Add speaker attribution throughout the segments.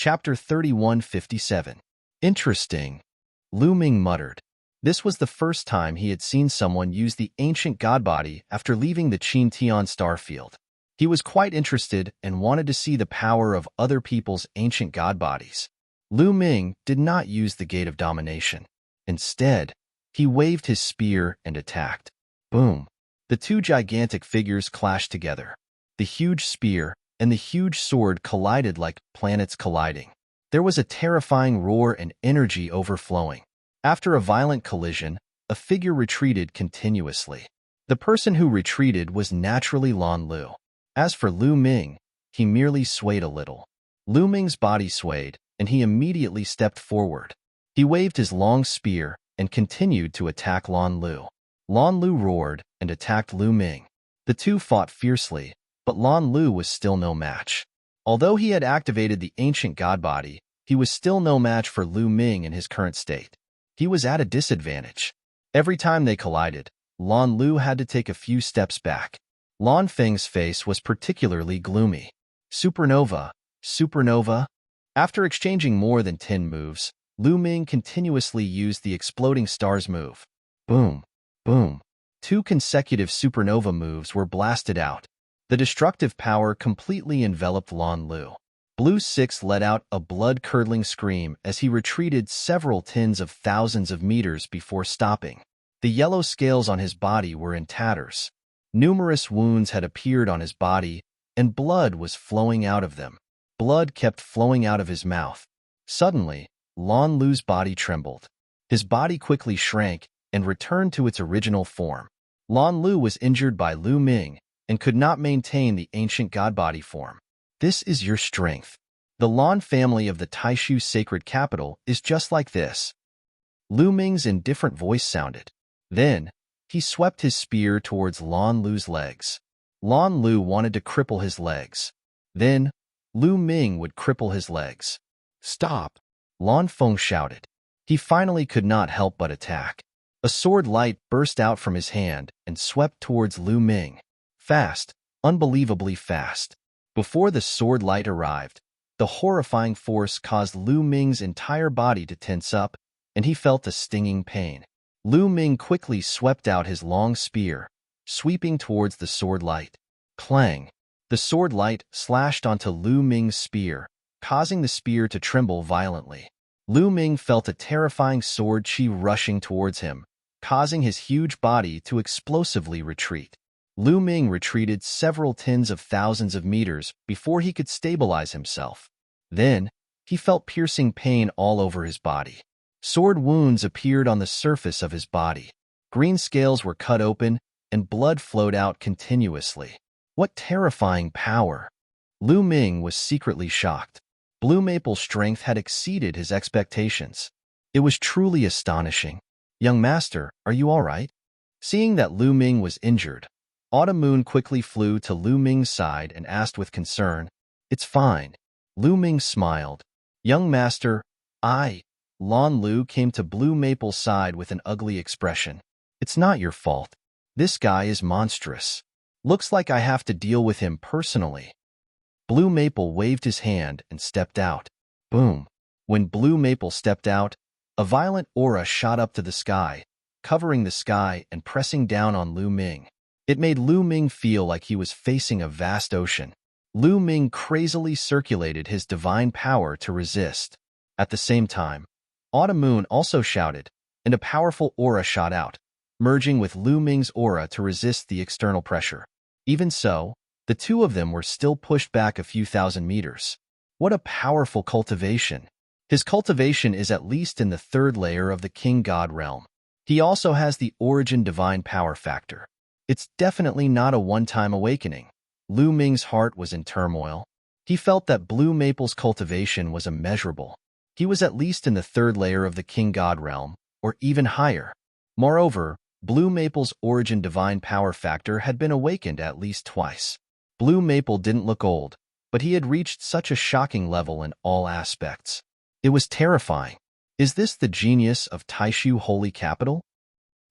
Speaker 1: Chapter 3157. Interesting, Lu Ming muttered. This was the first time he had seen someone use the ancient god body after leaving the Qin Tian star field. He was quite interested and wanted to see the power of other people's ancient god bodies. Lu Ming did not use the gate of domination. Instead, he waved his spear and attacked. Boom! The two gigantic figures clashed together. The huge spear and the huge sword collided like planets colliding. There was a terrifying roar and energy overflowing. After a violent collision, a figure retreated continuously. The person who retreated was naturally Lan Lu. As for Lu Ming, he merely swayed a little. Lu Ming's body swayed, and he immediately stepped forward. He waved his long spear and continued to attack Lan Lu. Lan Lu roared and attacked Lu Ming. The two fought fiercely, but Lan Lu was still no match. Although he had activated the ancient god body, he was still no match for Lu Ming in his current state. He was at a disadvantage. Every time they collided, Lan Lu had to take a few steps back. Lan Feng's face was particularly gloomy. Supernova, supernova. After exchanging more than 10 moves, Lu Ming continuously used the exploding stars move. Boom, boom. 2 consecutive supernova moves were blasted out. The destructive power completely enveloped Lan Lu. Blue 6 let out a blood-curdling scream as he retreated several tens of thousands of meters before stopping. The yellow scales on his body were in tatters. Numerous wounds had appeared on his body, and blood was flowing out of them. Blood kept flowing out of his mouth. Suddenly, Lan Lu's body trembled. His body quickly shrank and returned to its original form. Lan Lu was injured by Lu Ming and could not maintain the ancient god body form. This is your strength. The Lan family of the Taishu sacred capital is just like this. Lu Ming's indifferent voice sounded. Then, he swept his spear towards Lan Lu's legs. Lan Lu wanted to cripple his legs. Then, Lu Ming would cripple his legs. Stop! Lan Feng shouted. He finally could not help but attack. A sword light burst out from his hand and swept towards Lu Ming. Fast, unbelievably fast. Before the sword light arrived, the horrifying force caused Lu Ming's entire body to tense up, and he felt a stinging pain. Lu Ming quickly swept out his long spear, sweeping towards the sword light. Clang! The sword light slashed onto Lu Ming's spear, causing the spear to tremble violently. Lu Ming felt a terrifying sword chi rushing towards him, causing his huge body to explosively retreat. Lu Ming retreated several tens of thousands of meters before he could stabilize himself. Then, he felt piercing pain all over his body. Sword wounds appeared on the surface of his body. Green scales were cut open, and blood flowed out continuously. What terrifying power! Lu Ming was secretly shocked. Blue Maple's strength had exceeded his expectations. It was truly astonishing. Young master, are you all right? Seeing that Lu Ming was injured, Autumn Moon quickly flew to Lu Ming's side and asked with concern, It's fine. Lu Ming smiled. Young master, Lan Lu came to Blue Maple's side with an ugly expression. It's not your fault. This guy is monstrous. Looks like I have to deal with him personally. Blue Maple waved his hand and stepped out. Boom. When Blue Maple stepped out, a violent aura shot up to the sky, covering the sky and pressing down on Lu Ming. It made Lu Ming feel like he was facing a vast ocean. Lu Ming crazily circulated his divine power to resist. At the same time, Autumn Moon also shouted, and a powerful aura shot out, merging with Lu Ming's aura to resist the external pressure. Even so, the two of them were still pushed back a few thousand meters. What a powerful cultivation! His cultivation is at least in the 3rd layer of the King God realm. He also has the origin divine power factor. It's definitely not a one-time awakening. Lu Ming's heart was in turmoil. He felt that Blue Maple's cultivation was immeasurable. He was at least in the 3rd layer of the King God realm, or even higher. Moreover, Blue Maple's origin divine power factor had been awakened at least twice. Blue Maple didn't look old, but he had reached such a shocking level in all aspects. It was terrifying. Is this the genius of Taishu Holy Capital?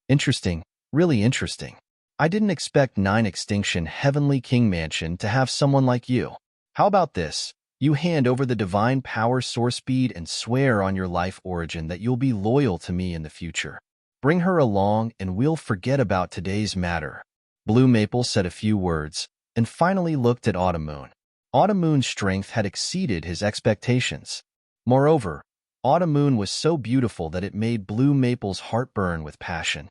Speaker 1: Interesting, really interesting. I didn't expect 9 Extinction Heavenly King Mansion to have someone like you. How about this? You hand over the divine power source bead and swear on your life origin that you'll be loyal to me in the future. Bring her along and we'll forget about today's matter. Blue Maple said a few words and finally looked at Autumn Moon. Autumn Moon's strength had exceeded his expectations. Moreover, Autumn Moon was so beautiful that it made Blue Maple's heart burn with passion.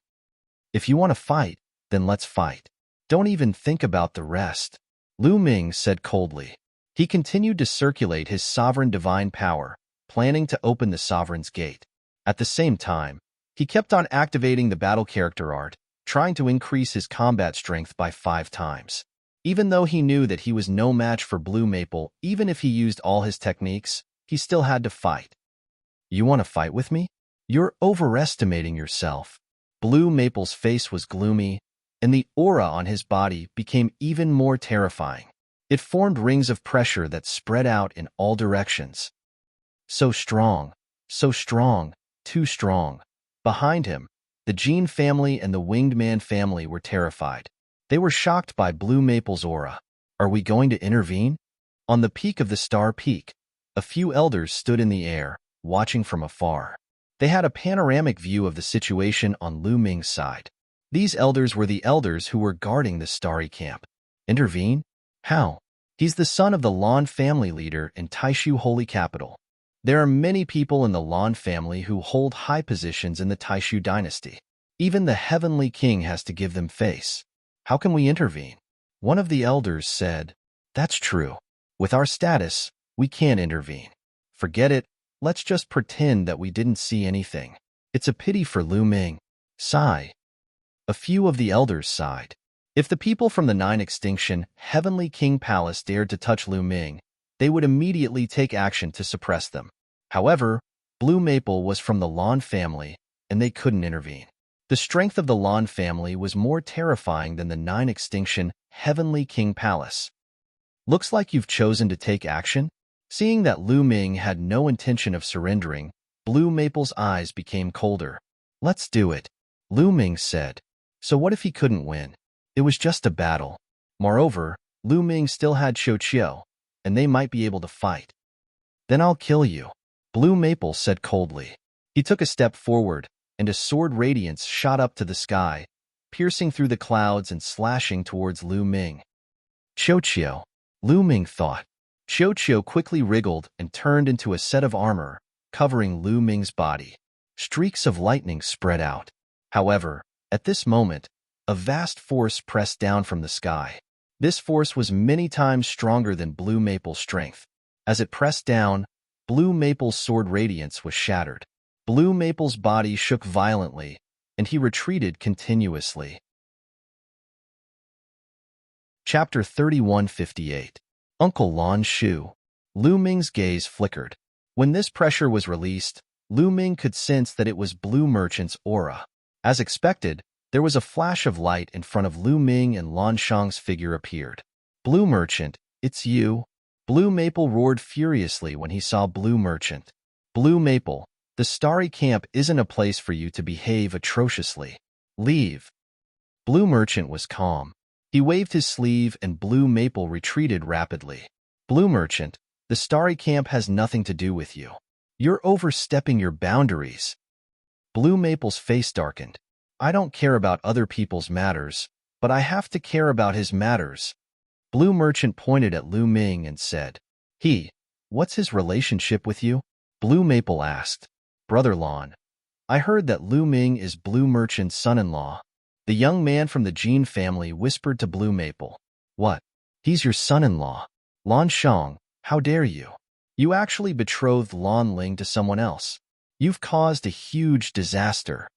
Speaker 1: If you want to fight, then let's fight. Don't even think about the rest, Lu Ming said coldly. He continued to circulate his sovereign divine power, planning to open the sovereign's gate. At the same time, he kept on activating the battle character art, trying to increase his combat strength by 5 times. Even though he knew that he was no match for Blue Maple, even if he used all his techniques, he still had to fight. You want to fight with me? You're overestimating yourself. Blue Maple's face was gloomy, and the aura on his body became even more terrifying. It formed rings of pressure that spread out in all directions. So strong, too strong. Behind him, the Jean family and the Winged Man family were terrified. They were shocked by Blue Maple's aura. Are we going to intervene? On the peak of the Star Peak, a few elders stood in the air, watching from afar. They had a panoramic view of the situation on Lu Ming's side. These elders were the elders who were guarding the Starry Camp. Intervene? How? He's the son of the Lan family leader in Taishu Holy Capital. There are many people in the Lan family who hold high positions in the Taishu dynasty. Even the Heavenly King has to give them face. How can we intervene? One of the elders said, That's true. With our status, we can't intervene. Forget it. Let's just pretend that we didn't see anything. It's a pity for Lu Ming. Sigh. A few of the elders sighed. If the people from the 9 Extinction Heavenly King Palace dared to touch Lu Ming, they would immediately take action to suppress them. However, Blue Maple was from the Lan family, and they couldn't intervene. The strength of the Lan family was more terrifying than the 9 Extinction Heavenly King Palace. Looks like you've chosen to take action? Seeing that Lu Ming had no intention of surrendering, Blue Maple's eyes became colder. Let's do it, Lu Ming said. So what if he couldn't win? It was just a battle. Moreover, Lu Ming still had Xiao, and they might be able to fight. Then I'll kill you, Blue Maple said coldly. He took a step forward, and a sword radiance shot up to the sky, piercing through the clouds and slashing towards Lu Ming. Xiao, Lu Ming thought. Xiao quickly wriggled and turned into a set of armor, covering Lu Ming's body. Streaks of lightning spread out. However, at this moment, a vast force pressed down from the sky. This force was many times stronger than Blue Maple's strength. As it pressed down, Blue Maple's sword radiance was shattered. Blue Maple's body shook violently, and he retreated continuously. Chapter 3158. Uncle Lan Shu. Lu Ming's gaze flickered. When this pressure was released, Lu Ming could sense that it was Blue Merchant's aura. As expected, there was a flash of light in front of Lu Ming and Lan Shang's figure appeared. Blue Merchant, it's you. Blue Maple roared furiously when he saw Blue Merchant. Blue Maple, the Starry Camp isn't a place for you to behave atrociously. Leave. Blue Merchant was calm. He waved his sleeve and Blue Maple retreated rapidly. Blue Merchant, the Starry Camp has nothing to do with you. You're overstepping your boundaries. Blue Maple's face darkened. I don't care about other people's matters, but I have to care about his matters. Blue Merchant pointed at Lu Ming and said, What's his relationship with you? Blue Maple asked. Brother Lan. I heard that Lu Ming is Blue Merchant's son-in-law. The young man from the Jean family whispered to Blue Maple. What? He's your son-in-law. Lan Shang, how dare you? You actually betrothed Lan Ling to someone else. You've caused a huge disaster.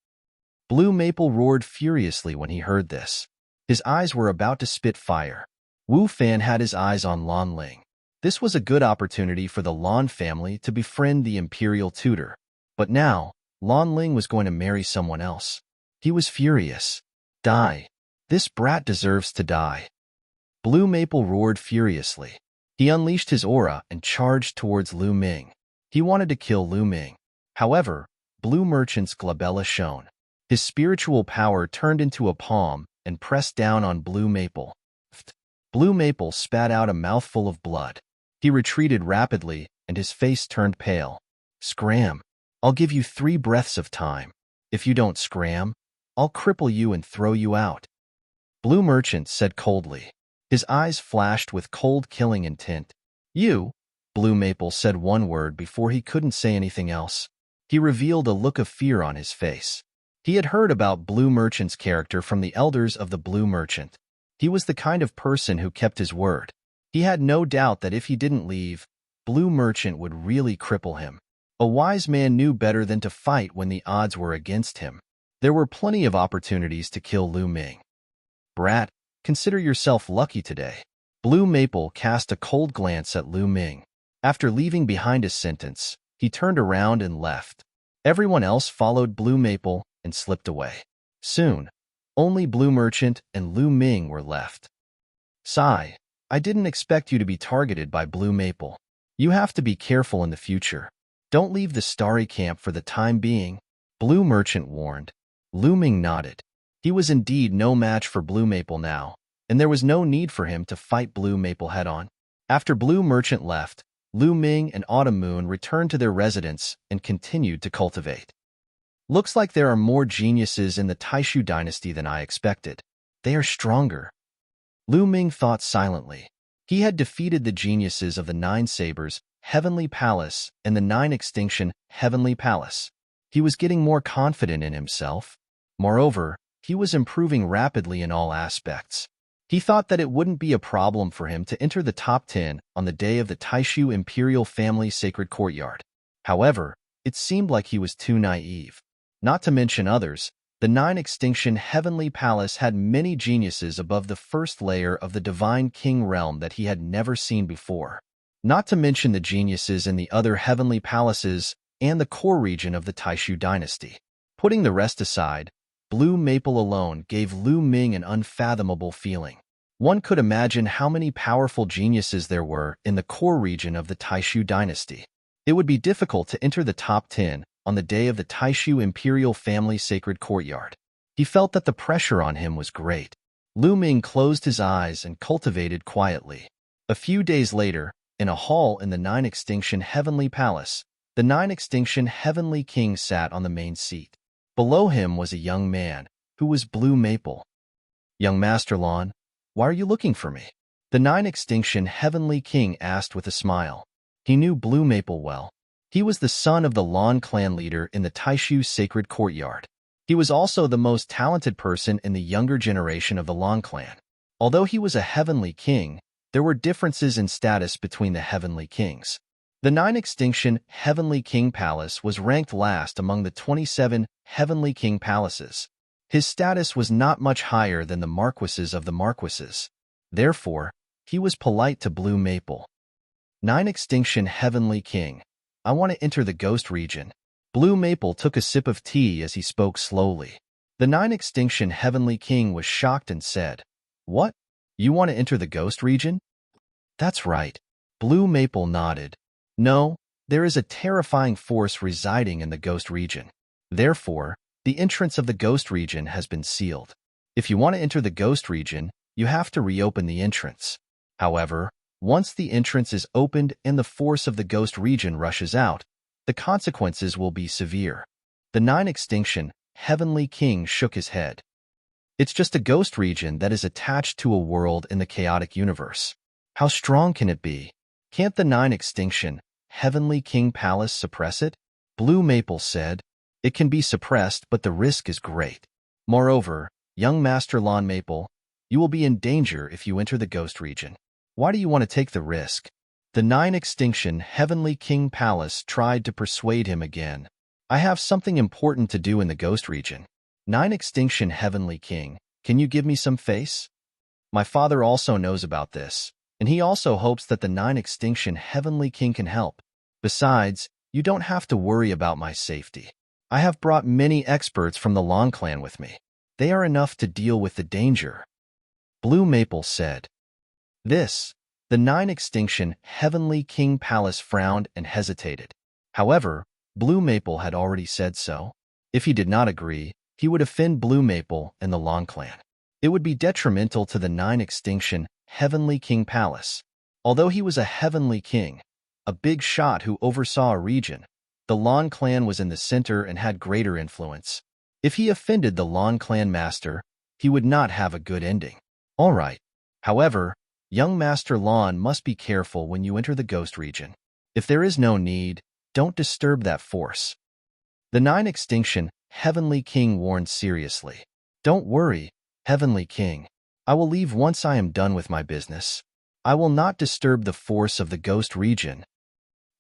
Speaker 1: Blue Maple roared furiously when he heard this. His eyes were about to spit fire. Wu Fan had his eyes on Lan Ling. This was a good opportunity for the Lan family to befriend the imperial tutor. But now, Lan Ling was going to marry someone else. He was furious. Die. This brat deserves to die. Blue Maple roared furiously. He unleashed his aura and charged towards Lu Ming. He wanted to kill Lu Ming. However, Blue Merchant's glabella shone. His spiritual power turned into a palm and pressed down on Blue Maple. Blue Maple spat out a mouthful of blood. He retreated rapidly, and his face turned pale. Scram. I'll give you 3 breaths of time. If you don't scram, I'll cripple you and throw you out. Blue Merchant said coldly. His eyes flashed with cold killing intent. You? Blue Maple said one word before he couldn't say anything else. He revealed a look of fear on his face. He had heard about Blue Merchant's character from the elders of the Blue Merchant. He was the kind of person who kept his word. He had no doubt that if he didn't leave, Blue Merchant would really cripple him. A wise man knew better than to fight when the odds were against him. There were plenty of opportunities to kill Lu Ming. Brat, consider yourself lucky today. Blue Maple cast a cold glance at Lu Ming. After leaving behind his sentence, he turned around and left. Everyone else followed Blue Maple and slipped away. Soon, only Blue Merchant and Lu Ming were left. Sigh, I didn't expect you to be targeted by Blue Maple. You have to be careful in the future. Don't leave the Starry Camp for the time being, Blue Merchant warned. Lu Ming nodded. He was indeed no match for Blue Maple now, and there was no need for him to fight Blue Maple head-on. After Blue Merchant left, Lu Ming and Autumn Moon returned to their residence and continued to cultivate. Looks like there are more geniuses in the Taishu dynasty than I expected. They are stronger. Lu Ming thought silently. He had defeated the geniuses of the 9 Sabers, Heavenly Palace, and the 9 Extinction, Heavenly Palace. He was getting more confident in himself. Moreover, he was improving rapidly in all aspects. He thought that it wouldn't be a problem for him to enter the top 10 on the day of the Taishu Imperial Family Sacred Courtyard. However, it seemed like he was too naive. Not to mention others, the 9 Extinction Heavenly Palace had many geniuses above the first layer of the Divine King realm that he had never seen before. Not to mention the geniuses in the other Heavenly Palaces and the core region of the Taishu dynasty. Putting the rest aside, Blue Maple alone gave Lu Ming an unfathomable feeling. One could imagine how many powerful geniuses there were in the core region of the Taishu dynasty. It would be difficult to enter the top 10 on the day of the Taishu Imperial Family Sacred Courtyard. He felt that the pressure on him was great. Lu Ming closed his eyes and cultivated quietly. A few days later, in a hall in the 9 Extinction Heavenly Palace, the 9 Extinction Heavenly King sat on the main seat. Below him was a young man, who was Blue Maple. Young Master Lon, why are you looking for me? The 9 Extinction Heavenly King asked with a smile. He knew Blue Maple well. He was the son of the Lon clan leader in the Taishu Sacred Courtyard. He was also the most talented person in the younger generation of the Lon clan. Although he was a Heavenly King, there were differences in status between the Heavenly Kings. The 9 Extinction Heavenly King Palace was ranked last among the 27 Heavenly King Palaces. His status was not much higher than the Marquises of the Marquises. Therefore, he was polite to Blue Maple. 9 Extinction Heavenly King, I want to enter the Ghost region. Blue Maple took a sip of tea as he spoke slowly. The 9 Extinction Heavenly King was shocked and said, What? You want to enter the Ghost region? That's right. Blue Maple nodded. No, there is a terrifying force residing in the Ghost region. Therefore, the entrance of the Ghost region has been sealed. If you want to enter the Ghost region, you have to reopen the entrance. However, once the entrance is opened and the force of the Ghost region rushes out, the consequences will be severe. The 9 Extinction Heavenly King shook his head. It's just a Ghost region that is attached to a world in the chaotic universe. How strong can it be? Can't the 9 Extinction Heavenly King Palace suppress it? Blue Maple said. It can be suppressed, but the risk is great. Moreover, young Master Lon Maple, you will be in danger if you enter the Ghost region. Why do you want to take the risk? The 9 Extinction Heavenly King Palace tried to persuade him again. I have something important to do in the Ghost region. 9 Extinction Heavenly King, can you give me some face? My father also knows about this, and he also hopes that the 9 Extinction Heavenly King can help. Besides, you don't have to worry about my safety. I have brought many experts from the Lon clan with me. They are enough to deal with the danger. Blue Maple said. The 9 Extinction Heavenly King Palace frowned and hesitated. However, Blue Maple had already said so. If he did not agree, he would offend Blue Maple and the Lon clan. It would be detrimental to the 9 Extinction Heavenly King Palace. Although he was a heavenly king, a big shot who oversaw a region, the Lan clan was in the center and had greater influence. If he offended the Lan clan master, he would not have a good ending. All right. However, young Master Lan must be careful when you enter the ghost region. If there is no need, don't disturb that force. The Nine Extinction Heavenly King warned seriously. Don't worry, Heavenly King. I will leave once I am done with my business. I will not disturb the force of the ghost region.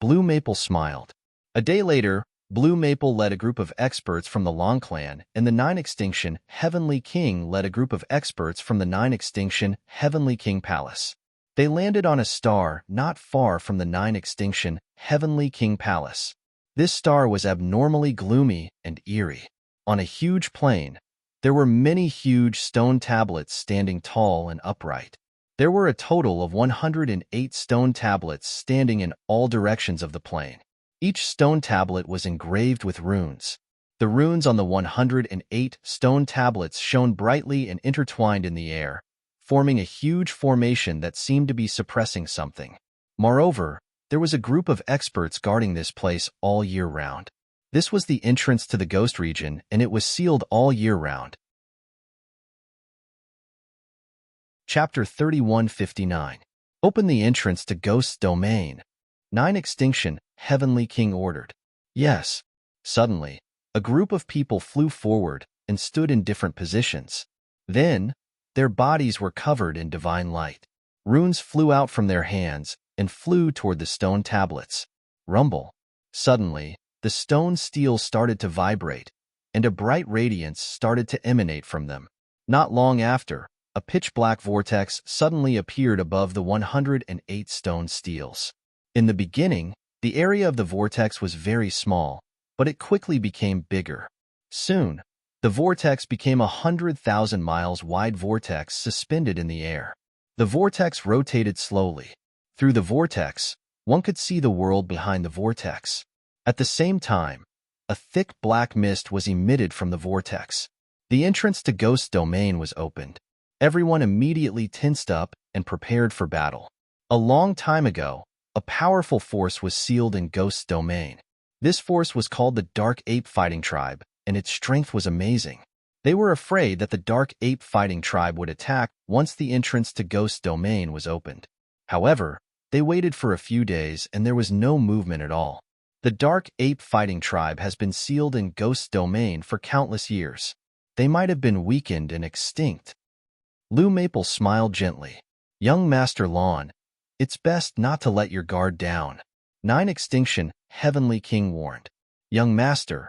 Speaker 1: Blue Maple smiled. A day later, Blue Maple led a group of experts from the Lan clan, and the Nine Extinction Heavenly King led a group of experts from the Nine Extinction Heavenly King Palace. They landed on a star not far from the Nine Extinction Heavenly King Palace. This star was abnormally gloomy and eerie. On a huge plain, there were many huge stone tablets standing tall and upright. There were a total of 108 stone tablets standing in all directions of the plain. Each stone tablet was engraved with runes. The runes on the 108 stone tablets shone brightly and intertwined in the air, forming a huge formation that seemed to be suppressing something. Moreover, there was a group of experts guarding this place all year round. This was the entrance to the ghost region, and it was sealed all year round. Chapter 3159. Open the entrance to Ghost's domain. Nine Extinction Heavenly King ordered. Yes. Suddenly, a group of people flew forward and stood in different positions. Then, their bodies were covered in divine light. Runes flew out from their hands and flew toward the stone tablets. Rumble. Suddenly, the stone steel started to vibrate, and a bright radiance started to emanate from them. Not long after, a pitch-black vortex suddenly appeared above the 108 stone steels. In the beginning, the area of the vortex was very small, but it quickly became bigger. Soon, the vortex became 100,000 miles wide vortex suspended in the air. The vortex rotated slowly. Through the vortex, one could see the world behind the vortex. At the same time, a thick black mist was emitted from the vortex. The entrance to Ghost's domain was opened. Everyone immediately tensed up and prepared for battle. A long time ago, a powerful force was sealed in Ghost's domain. This force was called the Dark Ape Fighting Tribe, and its strength was amazing. They were afraid that the Dark Ape Fighting Tribe would attack once the entrance to Ghost's domain was opened. However, they waited for a few days and there was no movement at all. The Dark Ape Fighting Tribe has been sealed in Ghost's domain for countless years. They might have been weakened and extinct. Blue Maple smiled gently. Young Master Lan, it's best not to let your guard down. Nine Extinction Heavenly King warned. Young Master,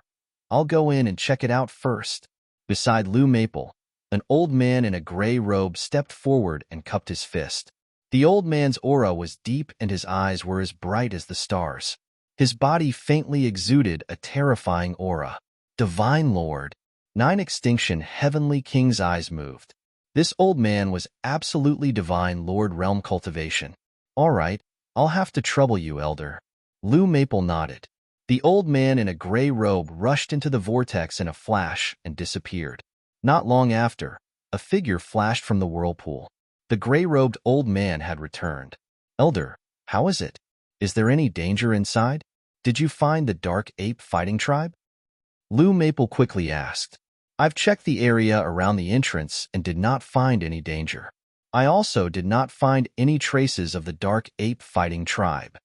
Speaker 1: I'll go in and check it out first. Beside Blue Maple, an old man in a gray robe stepped forward and cupped his fist. The old man's aura was deep and his eyes were as bright as the stars. His body faintly exuded a terrifying aura. Divine Lord. Nine Extinction Heavenly King's eyes moved. This old man was absolutely Divine Lord Realm Cultivation. All right, I'll have to trouble you, Elder. Blue Maple nodded. The old man in a gray robe rushed into the vortex in a flash and disappeared. Not long after, a figure flashed from the whirlpool. The gray-robed old man had returned. Elder, how is it? Is there any danger inside? Did you find the Dark Ape Fighting Tribe? Blue Maple quickly asked. I've checked the area around the entrance and did not find any danger. I also did not find any traces of the Dark Ape Fighting Tribe.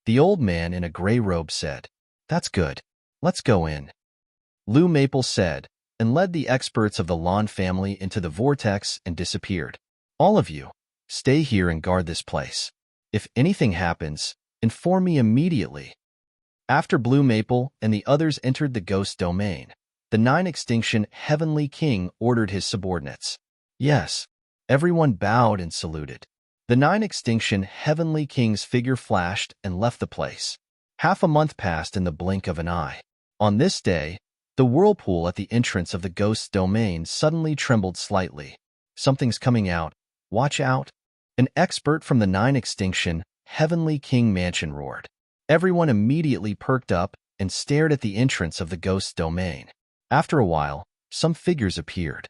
Speaker 1: The old man in a gray robe said, That's good. Let's go in. Blue Maple said, and led the experts of the Lan family into the vortex and disappeared. All of you, stay here and guard this place. If anything happens, inform me immediately. After Blue Maple and the others entered the ghost domain, the Nine Extinction Heavenly King ordered his subordinates. Yes, everyone bowed and saluted. The Nine Extinction Heavenly King's figure flashed and left the place. Half a month passed in the blink of an eye. On this day, the whirlpool at the entrance of the ghost's domain suddenly trembled slightly. Something's coming out. Watch out. An expert from the Nine Extinction Heavenly King mansion roared. Everyone immediately perked up and stared at the entrance of the ghost's domain. After a while, some figures appeared.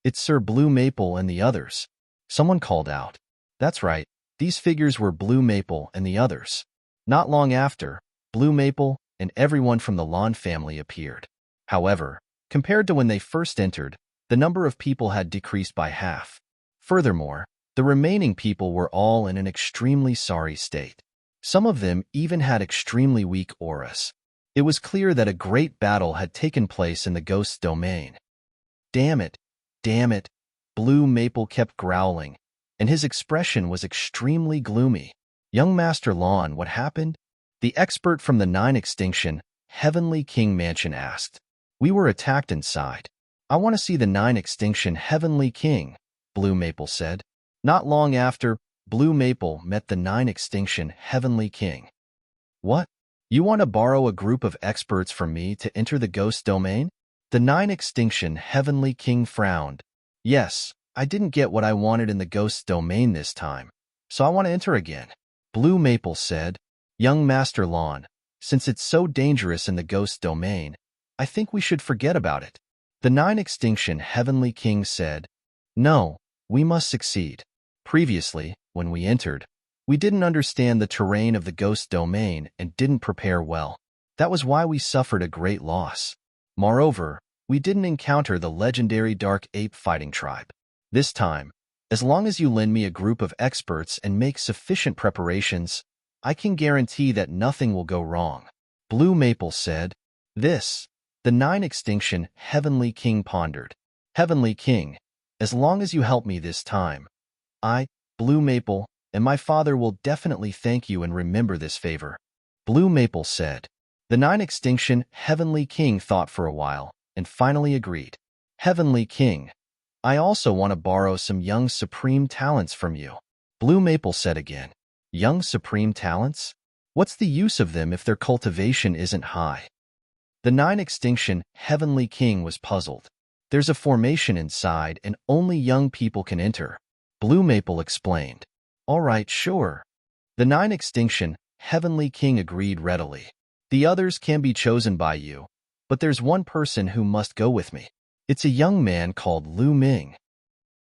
Speaker 1: It's Sir Blue Maple and the others. Someone called out. That's right. These figures were Blue Maple and the others. Not long after, Blue Maple and everyone from the Lawn family appeared. However, compared to when they first entered, the number of people had decreased by half. Furthermore, the remaining people were all in an extremely sorry state. Some of them even had extremely weak auras. It was clear that a great battle had taken place in the ghost's domain. Damn it, damn it, Blue Maple kept growling, and his expression was extremely gloomy. Young Master Lawn, what happened? The expert from the Nine Extinction, Heavenly King Mansion asked. We were attacked inside. I want to see the Nine Extinction Heavenly King, Blue Maple said. Not long after, Blue Maple met the Nine Extinction Heavenly King. What? You want to borrow a group of experts from me to enter the ghost domain? The Nine Extinction Heavenly King frowned. Yes, I didn't get what I wanted in the ghost domain this time, so I want to enter again. Blue Maple said, Young Master Lawn, since it's so dangerous in the ghost domain, I think we should forget about it. The Nine Extinction Heavenly King said, No, we must succeed. Previously, when we entered, we didn't understand the terrain of the ghost domain and didn't prepare well. That was why we suffered a great loss. Moreover, we didn't encounter the legendary Dark Ape fighting tribe. This time, as long as you lend me a group of experts and make sufficient preparations, I can guarantee that nothing will go wrong. Blue Maple said. This, the Nine Extinction Heavenly King pondered. Heavenly King, as long as you help me this time, I, Blue Maple, and my father will definitely thank you and remember this favor. Blue Maple said. The Nine Extinction Heavenly King thought for a while and finally agreed. Heavenly King, I also want to borrow some young supreme talents from you. Blue Maple said again. Young supreme talents? What's the use of them if their cultivation isn't high? The Nine Extinction Heavenly King was puzzled. There's a formation inside and only young people can enter. Blue Maple explained. All right, sure. The Nine Extinction Heavenly King agreed readily. The others can be chosen by you, but there's one person who must go with me. It's a young man called Lu Ming.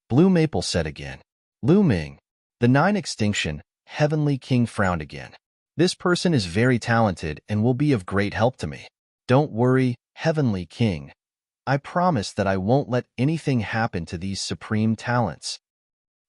Speaker 1: Blue Maple said again. Lu Ming. The Nine Extinction Heavenly King frowned again. This person is very talented and will be of great help to me. Don't worry, Heavenly King. I promise that I won't let anything happen to these supreme talents.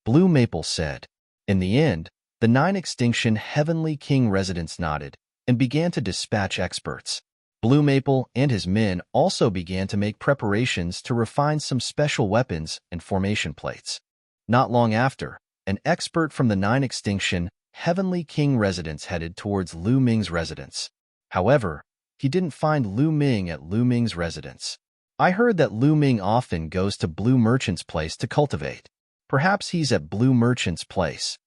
Speaker 1: Blue Maple said. In the end, the Nine Extinction Heavenly King residents nodded and began to dispatch experts. Blue Maple and his men also began to make preparations to refine some special weapons and formation plates. Not long after, an expert from the Nine Extinction Heavenly King residence headed towards Lu Ming's residence. However, he didn't find Lu Ming at Lu Ming's residence. I heard that Lu Ming often goes to Blue Merchant's place to cultivate. Perhaps he's at Blue Merchant's place.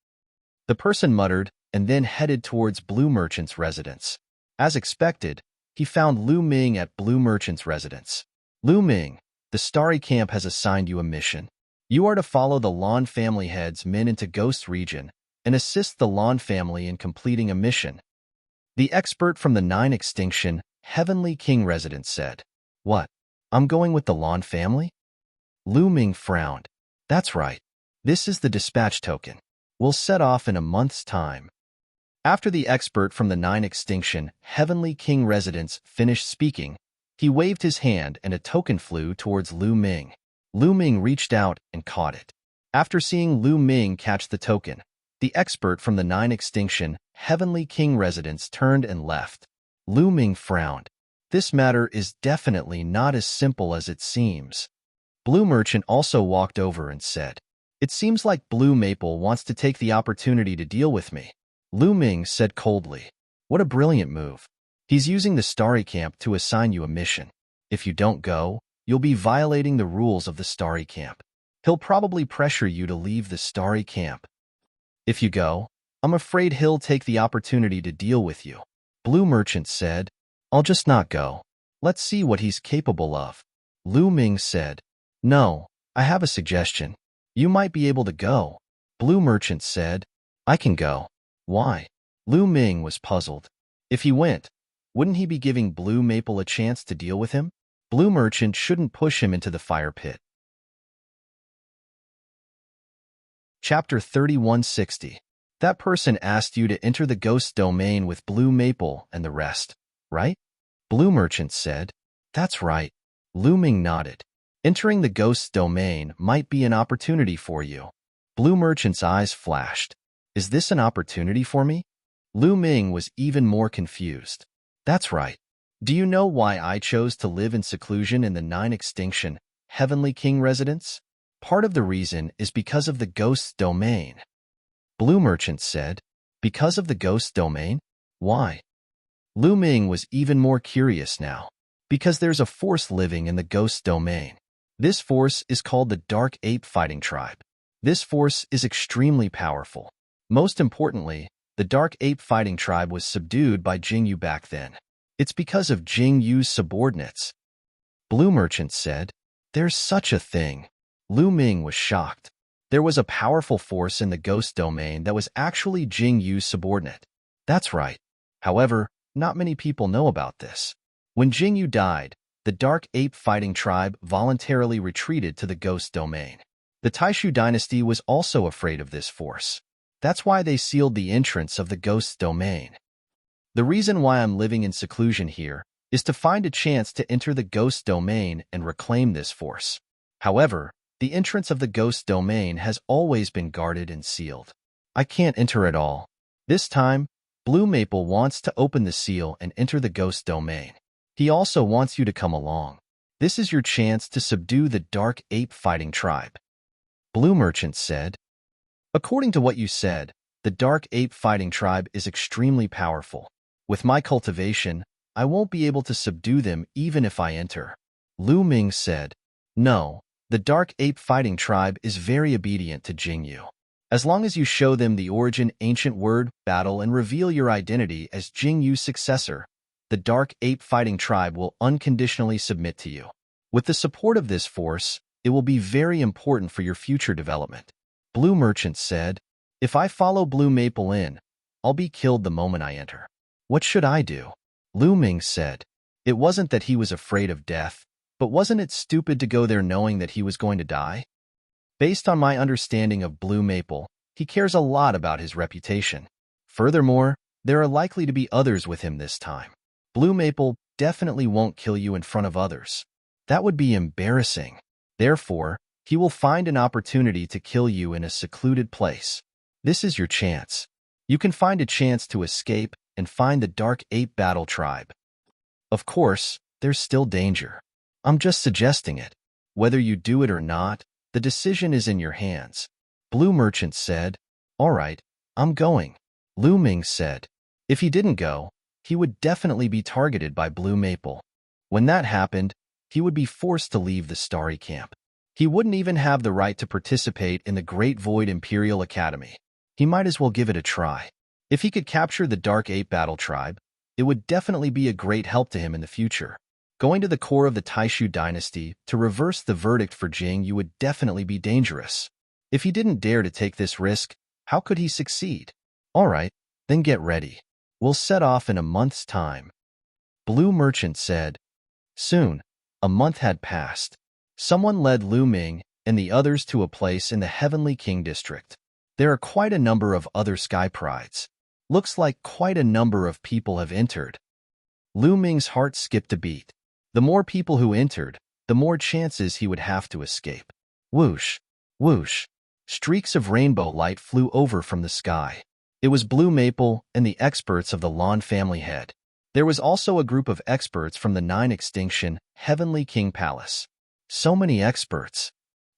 Speaker 1: The person muttered and then headed towards Blue Merchant's residence. As expected, he found Lu Ming at Blue Merchant's residence. Lu Ming, the Starry Camp has assigned you a mission. You are to follow the Lawn family head's men into Ghost Region and assist the Lawn family in completing a mission. The expert from the Nine Extinction Heavenly King residence said. What? I'm going with the Lawn family? Lu Ming frowned. That's right. This is the dispatch token. We'll set off in a month's time. After the expert from the Nine Extinction Heavenly King residence finished speaking, he waved his hand and a token flew towards Lu Ming. Lu Ming reached out and caught it. After seeing Lu Ming catch the token, the expert from the Nine Extinction Heavenly King residence turned and left. Lu Ming frowned. This matter is definitely not as simple as it seems. Blue Merchant also walked over and said, It seems like Blue Maple wants to take the opportunity to deal with me. Lu Ming said coldly, What a brilliant move. He's using the Starry Camp to assign you a mission. If you don't go, you'll be violating the rules of the Starry Camp. He'll probably pressure you to leave the Starry Camp. If you go, I'm afraid he'll take the opportunity to deal with you. Blue Merchant said, I'll just not go. Let's see what he's capable of. Lu Ming said, No, I have a suggestion. You might be able to go. Blue Merchant said, I can go. Why? Lu Ming was puzzled. If he went, wouldn't he be giving Blue Maple a chance to deal with him? Blue Merchant shouldn't push him into the fire pit. Chapter 3160. That person asked you to enter the ghost domain with blue maple and the rest, right? Blue Merchant said. That's right. Lu Ming nodded. Entering the ghost's domain might be an opportunity for you. Blue Merchant's eyes flashed. Is this an opportunity for me? Lu Ming was even more confused. That's right. Do you know why I chose to live in seclusion in the 9 extinction Heavenly King residence? Part of the reason is because of the ghost's domain. Blue Merchant said. Because of the ghost's domain? Why? Lu Ming was even more curious now. Because there's a force living in the ghost's domain. This force is called the Dark Ape Fighting Tribe. This force is extremely powerful. Most importantly, the Dark Ape Fighting Tribe was subdued by Jingyu back then. It's because of Jingyu's subordinates. Blue Merchant said. There's such a thing. Lu Ming was shocked. There was a powerful force in the ghost domain that was actually Jingyu's subordinate. That's right. However, not many people know about this. When Jingyu died, the Dark Ape Fighting Tribe voluntarily retreated to the ghost domain. The Taishu dynasty was also afraid of this force. That's why they sealed the entrance of the ghost domain. The reason why I'm living in seclusion here is to find a chance to enter the ghost domain and reclaim this force. However, the entrance of the ghost domain has always been guarded and sealed. I can't enter at all. This time, Blue Maple wants to open the seal and enter the ghost domain. He also wants you to come along. This is your chance to subdue the Dark Ape Fighting Tribe. Blue Merchant said. According to what you said, the Dark Ape Fighting Tribe is extremely powerful. With my cultivation, I won't be able to subdue them even if I enter. Lu Ming said. No, the Dark Ape Fighting Tribe is very obedient to Jingyu. As long as you show them the origin ancient word, battle, and reveal your identity as Jingyu's successor, the Dark Ape Fighting Tribe will unconditionally submit to you. With the support of this force, it will be very important for your future development. Blue Merchant said. If I follow Blue Maple in, I'll be killed the moment I enter. What should I do? Lu Ming said. It wasn't that he was afraid of death, but wasn't it stupid to go there knowing that he was going to die? Based on my understanding of Blue Maple, he cares a lot about his reputation. Furthermore, there are likely to be others with him this time. Blue Maple definitely won't kill you in front of others. That would be embarrassing. Therefore, he will find an opportunity to kill you in a secluded place. This is your chance. You can find a chance to escape and find the Dark Ape Battle Tribe. Of course, there's still danger. I'm just suggesting it. Whether you do it or not, the decision is in your hands. Blue Merchant said. All right, I'm going. Lu Ming said. If he didn't go, he would definitely be targeted by Blue Maple. When that happened, he would be forced to leave the Starry Camp. He wouldn't even have the right to participate in the Great Void Imperial Academy. He might as well give it a try. If he could capture the Dark Ape Battle Tribe, it would definitely be a great help to him in the future. Going to the core of the Taishu dynasty to reverse the verdict for Jing would definitely be dangerous. If he didn't dare to take this risk, how could he succeed? All right, then get ready. We'll set off in a month's time. Blue Merchant said. Soon, a month had passed. Someone led Lu Ming and the others to a place in the Heavenly King district. There are quite a number of other sky prides. Looks like quite a number of people have entered. Lu Ming's heart skipped a beat. The more people who entered, the more chances he would have to escape. Whoosh, whoosh. Streaks of rainbow light flew over from the sky. It was Blue Maple and the experts of the Lan family head. There was also a group of experts from the 9 extinction Heavenly King Palace. So many experts.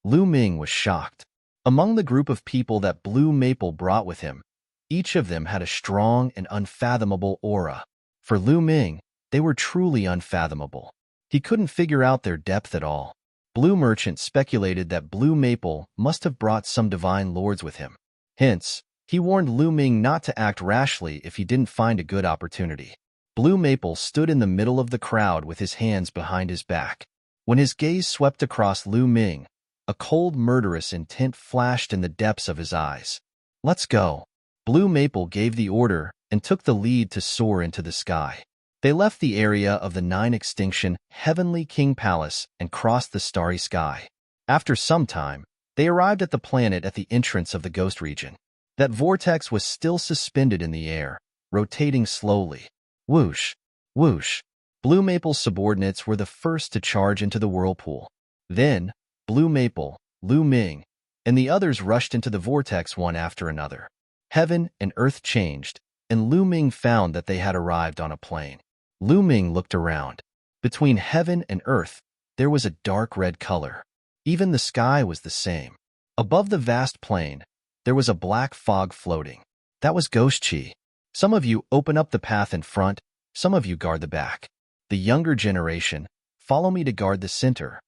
Speaker 1: Lu Ming was shocked. Among the group of people that Blue Maple brought with him, each of them had a strong and unfathomable aura. For Lu Ming, they were truly unfathomable. He couldn't figure out their depth at all. Blue Merchant speculated that Blue Maple must have brought some divine lords with him. Hence, he warned Lu Ming not to act rashly if he didn't find a good opportunity. Blue Maple stood in the middle of the crowd with his hands behind his back. When his gaze swept across Lu Ming, a cold, murderous intent flashed in the depths of his eyes. Let's go. Blue Maple gave the order and took the lead to soar into the sky. They left the area of the 9 extinction Heavenly King Palace and crossed the starry sky. After some time, they arrived at the planet at the entrance of the Ghost region. That vortex was still suspended in the air, rotating slowly. Whoosh, whoosh. Blue Maple's subordinates were the first to charge into the whirlpool. Then, Blue Maple, Lu Ming, and the others rushed into the vortex one after another. Heaven and earth changed, and Lu Ming found that they had arrived on a plain. Lu Ming looked around. Between heaven and earth, there was a dark red color. Even the sky was the same. Above the vast plain, there was a black fog floating. That was ghost chi. Some of you open up the path in front, some of you guard the back. The younger generation, follow me to guard the center.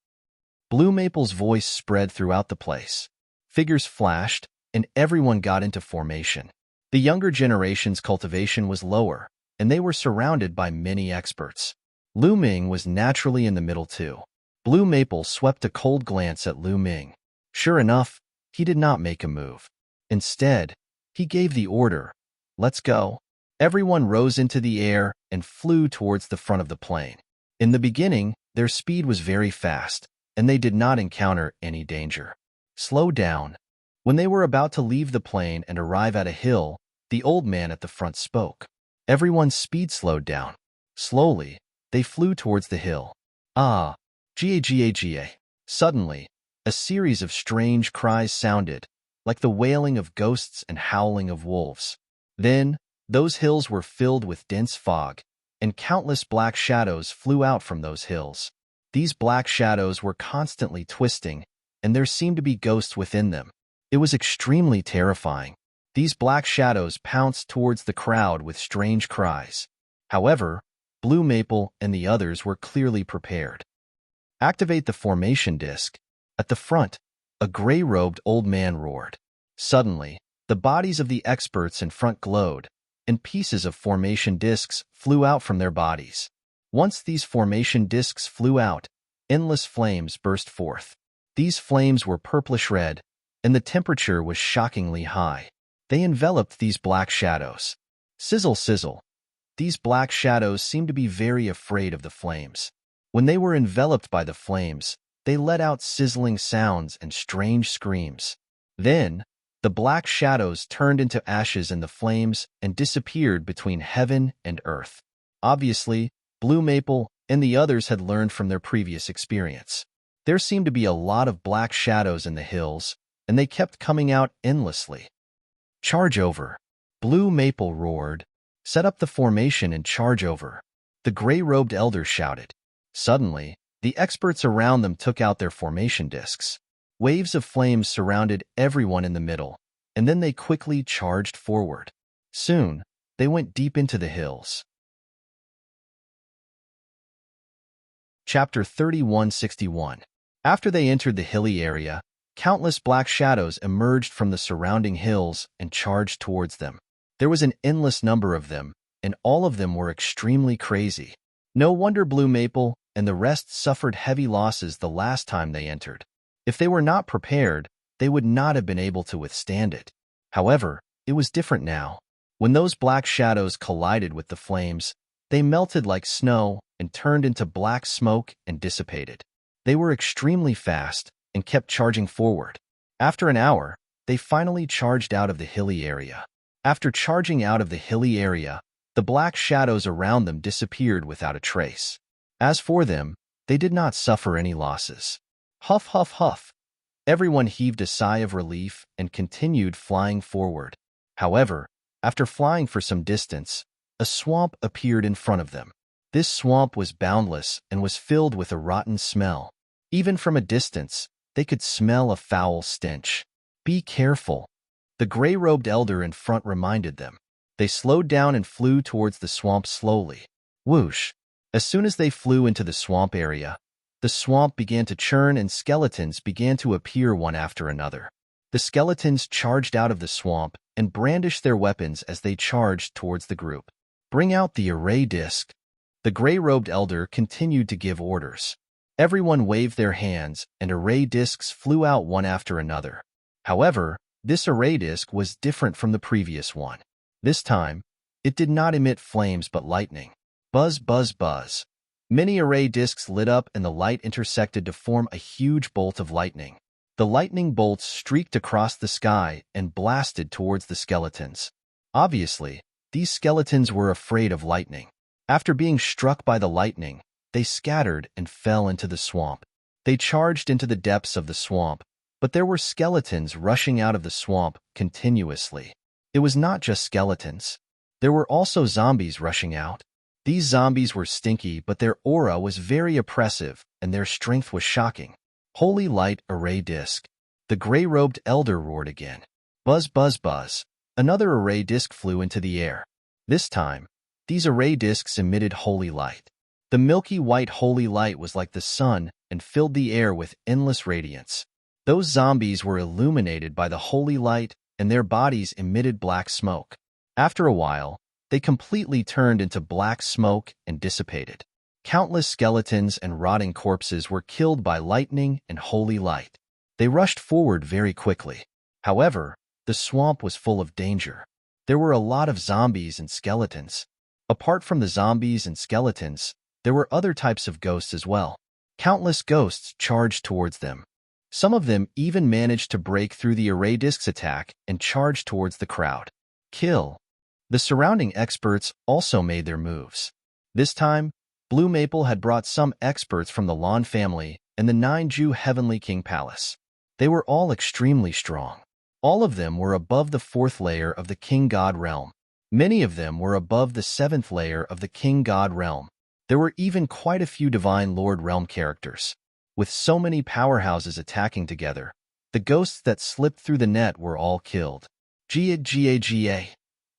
Speaker 1: Blue Maple's voice spread throughout the place. Figures flashed, and everyone got into formation. The younger generation's cultivation was lower, and they were surrounded by many experts. Lu Ming was naturally in the middle too. Blue Maple swept a cold glance at Lu Ming. Sure enough, he did not make a move. Instead, he gave the order, "Let's go." Everyone rose into the air and flew towards the front of the plane. In the beginning, their speed was very fast, and they did not encounter any danger. Slow down. When they were about to leave the plane and arrive at a hill, the old man at the front spoke. Everyone's speed slowed down. Slowly, they flew towards the hill. Ah, ga. Suddenly, a series of strange cries sounded, like the wailing of ghosts and howling of wolves. Then, those hills were filled with dense fog, and countless black shadows flew out from those hills. These black shadows were constantly twisting, and there seemed to be ghosts within them. It was extremely terrifying. These black shadows pounced towards the crowd with strange cries. However, Blue Maple and the others were clearly prepared. Activate the formation disc. At the front, a gray-robed old man roared. Suddenly, the bodies of the experts in front glowed, and pieces of formation discs flew out from their bodies. Once these formation discs flew out, endless flames burst forth. These flames were purplish-red, and the temperature was shockingly high. They enveloped these black shadows. Sizzle, sizzle. These black shadows seemed to be very afraid of the flames. When they were enveloped by the flames, they let out sizzling sounds and strange screams. Then, the black shadows turned into ashes in the flames and disappeared between heaven and earth. Obviously, Blue Maple and the others had learned from their previous experience. There seemed to be a lot of black shadows in the hills, and they kept coming out endlessly. Charge over. Blue Maple roared. Set up the formation and charge over. The gray-robed elder shouted. Suddenly, the experts around them took out their formation discs. Waves of flames surrounded everyone in the middle, and then they quickly charged forward. Soon, they went deep into the hills. Chapter 3161. After they entered the hilly area, countless black shadows emerged from the surrounding hills and charged towards them. There was an endless number of them, and all of them were extremely crazy. No wonder Blue Maple and the rest suffered heavy losses the last time they entered. If they were not prepared, they would not have been able to withstand it. However, it was different now. When those black shadows collided with the flames, they melted like snow and turned into black smoke and dissipated. They were extremely fast and kept charging forward. After an hour, they finally charged out of the hilly area. After charging out of the hilly area, the black shadows around them disappeared without a trace. As for them, they did not suffer any losses. Huff, huff, huff. Everyone heaved a sigh of relief and continued flying forward. However, after flying for some distance, a swamp appeared in front of them. This swamp was boundless and was filled with a rotten smell. Even from a distance, they could smell a foul stench. Be careful. The gray-robed elder in front reminded them. They slowed down and flew towards the swamp slowly. Whoosh! As soon as they flew into the swamp area, the swamp began to churn and skeletons began to appear one after another. The skeletons charged out of the swamp and brandished their weapons as they charged towards the group. Bring out the array disc. The gray-robed elder continued to give orders. Everyone waved their hands and array discs flew out one after another. However, this array disc was different from the previous one. This time, it did not emit flames but lightning. Buzz, buzz, buzz. Many array discs lit up and the light intersected to form a huge bolt of lightning. The lightning bolts streaked across the sky and blasted towards the skeletons. Obviously, these skeletons were afraid of lightning. After being struck by the lightning, they scattered and fell into the swamp. They charged into the depths of the swamp, but there were skeletons rushing out of the swamp continuously. It was not just skeletons. There were also zombies rushing out. These zombies were stinky, but their aura was very oppressive, and their strength was shocking. Holy light array disc. The gray-robed elder roared again. Buzz, buzz, buzz. Another array disc flew into the air. This time, these array discs emitted holy light. The milky white holy light was like the sun and filled the air with endless radiance. Those zombies were illuminated by the holy light, and their bodies emitted black smoke. After a while, they completely turned into black smoke and dissipated. Countless skeletons and rotting corpses were killed by lightning and holy light. They rushed forward very quickly. However, the swamp was full of danger. There were a lot of zombies and skeletons. Apart from the zombies and skeletons, there were other types of ghosts as well. Countless ghosts charged towards them. Some of them even managed to break through the array disc's attack and charge towards the crowd. Kill. The surrounding experts also made their moves. This time, Blue Maple had brought some experts from the Lawn family and the 9-Jew Heavenly King Palace. They were all extremely strong. All of them were above the 4th layer of the King God realm. Many of them were above the 7th layer of the King God realm. There were even quite a few Divine Lord realm characters. With so many powerhouses attacking together, the ghosts that slipped through the net were all killed. Ga.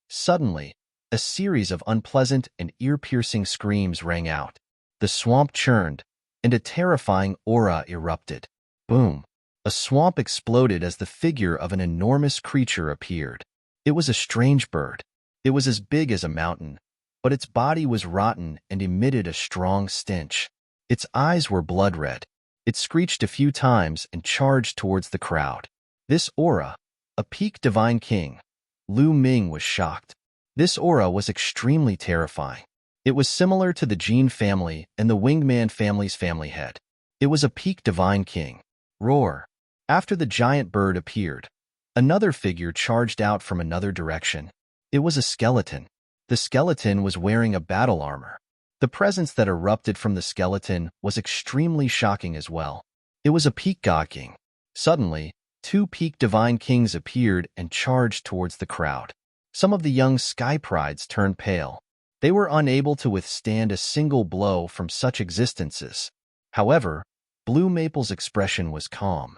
Speaker 1: Suddenly, a series of unpleasant and ear-piercing screams rang out. The swamp churned, and a terrifying aura erupted. Boom! A swamp exploded as the figure of an enormous creature appeared. It was a strange bird. It was as big as a mountain, but its body was rotten and emitted a strong stench. Its eyes were blood red. It screeched a few times and charged towards the crowd. This aura, a peak divine king. Lu Ming was shocked. This aura was extremely terrifying. It was similar to the Jean family and the Winged Man family's family head. It was a peak divine king. Roar. After the giant bird appeared, another figure charged out from another direction. It was a skeleton. The skeleton was wearing a battle armor. The presence that erupted from the skeleton was extremely shocking as well. It was a peak god king. Suddenly, 2 peak divine kings appeared and charged towards the crowd. Some of the young Sky Prides turned pale. They were unable to withstand a single blow from such existences. However, Blue Maple's expression was calm.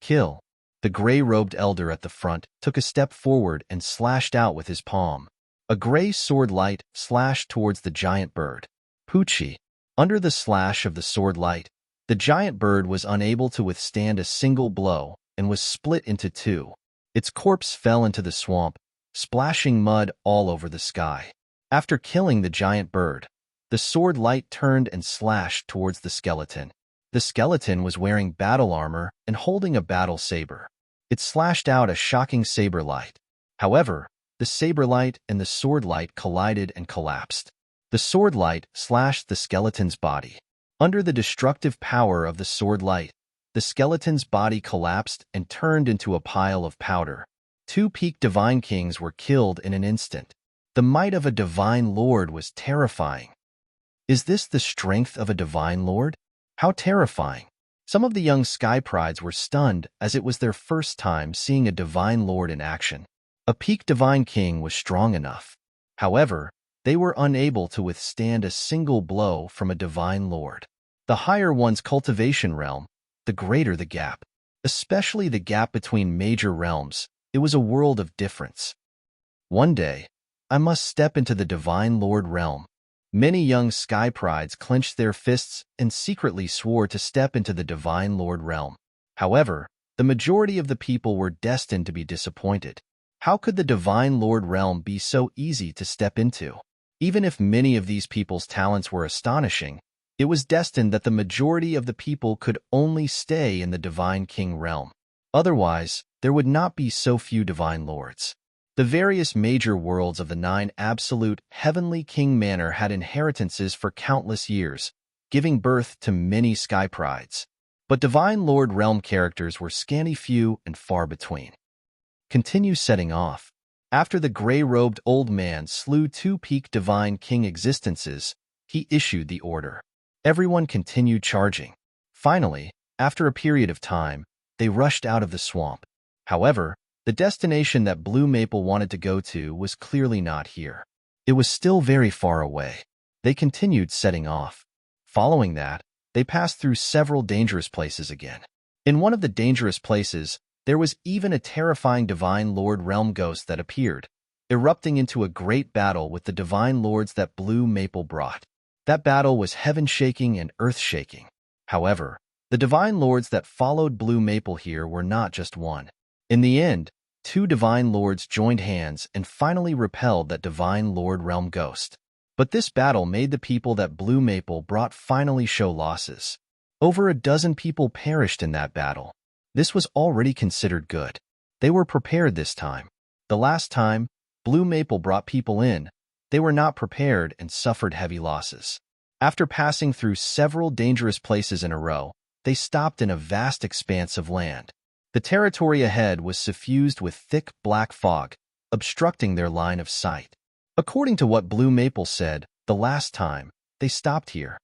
Speaker 1: Kill. The gray-robed elder at the front took a step forward and slashed out with his palm. A gray sword light slashed towards the giant bird. Poochie. Under the slash of the sword light, the giant bird was unable to withstand a single blow and was split into 2. Its corpse fell into the swamp, splashing mud all over the sky. After killing the giant bird, the sword light turned and slashed towards the skeleton. The skeleton was wearing battle armor and holding a battle saber. It slashed out a shocking saber light. However, the saber light and the sword light collided and collapsed. The sword light slashed the skeleton's body. Under the destructive power of the sword light, the skeleton's body collapsed and turned into a pile of powder. 2 peak divine kings were killed in an instant. The might of a divine lord was terrifying. Is this the strength of a divine lord? How terrifying. Some of the young Sky Prides were stunned as it was their first time seeing a divine lord in action. A peak divine king was strong enough. However, they were unable to withstand a single blow from a divine lord. The higher one's cultivation realm, the greater the gap. Especially the gap between major realms, it was a world of difference. One day, I must step into the Divine Lord realm. Many young Sky Prides clenched their fists and secretly swore to step into the Divine Lord realm. However, the majority of the people were destined to be disappointed. How could the Divine Lord realm be so easy to step into? Even if many of these people's talents were astonishing, it was destined that the majority of the people could only stay in the Divine King realm. Otherwise, there would not be so few Divine Lords. The various major worlds of the 9 absolute Heavenly King Manor had inheritances for countless years, giving birth to many Sky Prides. But Divine Lord Realm characters were scanty few and far between. Continue setting off. After the gray-robed old man slew 2 peak Divine King existences, he issued the order. Everyone continued charging. Finally, after a period of time, they rushed out of the swamp. However, the destination that Blue Maple wanted to go to was clearly not here. It was still very far away. They continued setting off. Following that, they passed through several dangerous places again. In one of the dangerous places, there was even a terrifying Divine Lord Realm ghost that appeared, erupting into a great battle with the Divine Lords that Blue Maple brought. That battle was heaven-shaking and earth-shaking. However, the Divine Lords that followed Blue Maple here were not just one. In the end, 2 Divine Lords joined hands and finally repelled that Divine Lord Realm ghost. But this battle made the people that Blue Maple brought finally show losses. Over a dozen people perished in that battle. This was already considered good. They were prepared this time. The last time, Blue Maple brought people in, they were not prepared and suffered heavy losses. After passing through several dangerous places in a row, they stopped in a vast expanse of land. The territory ahead was suffused with thick black fog, obstructing their line of sight. According to what Blue Maple said, the last time, they stopped here.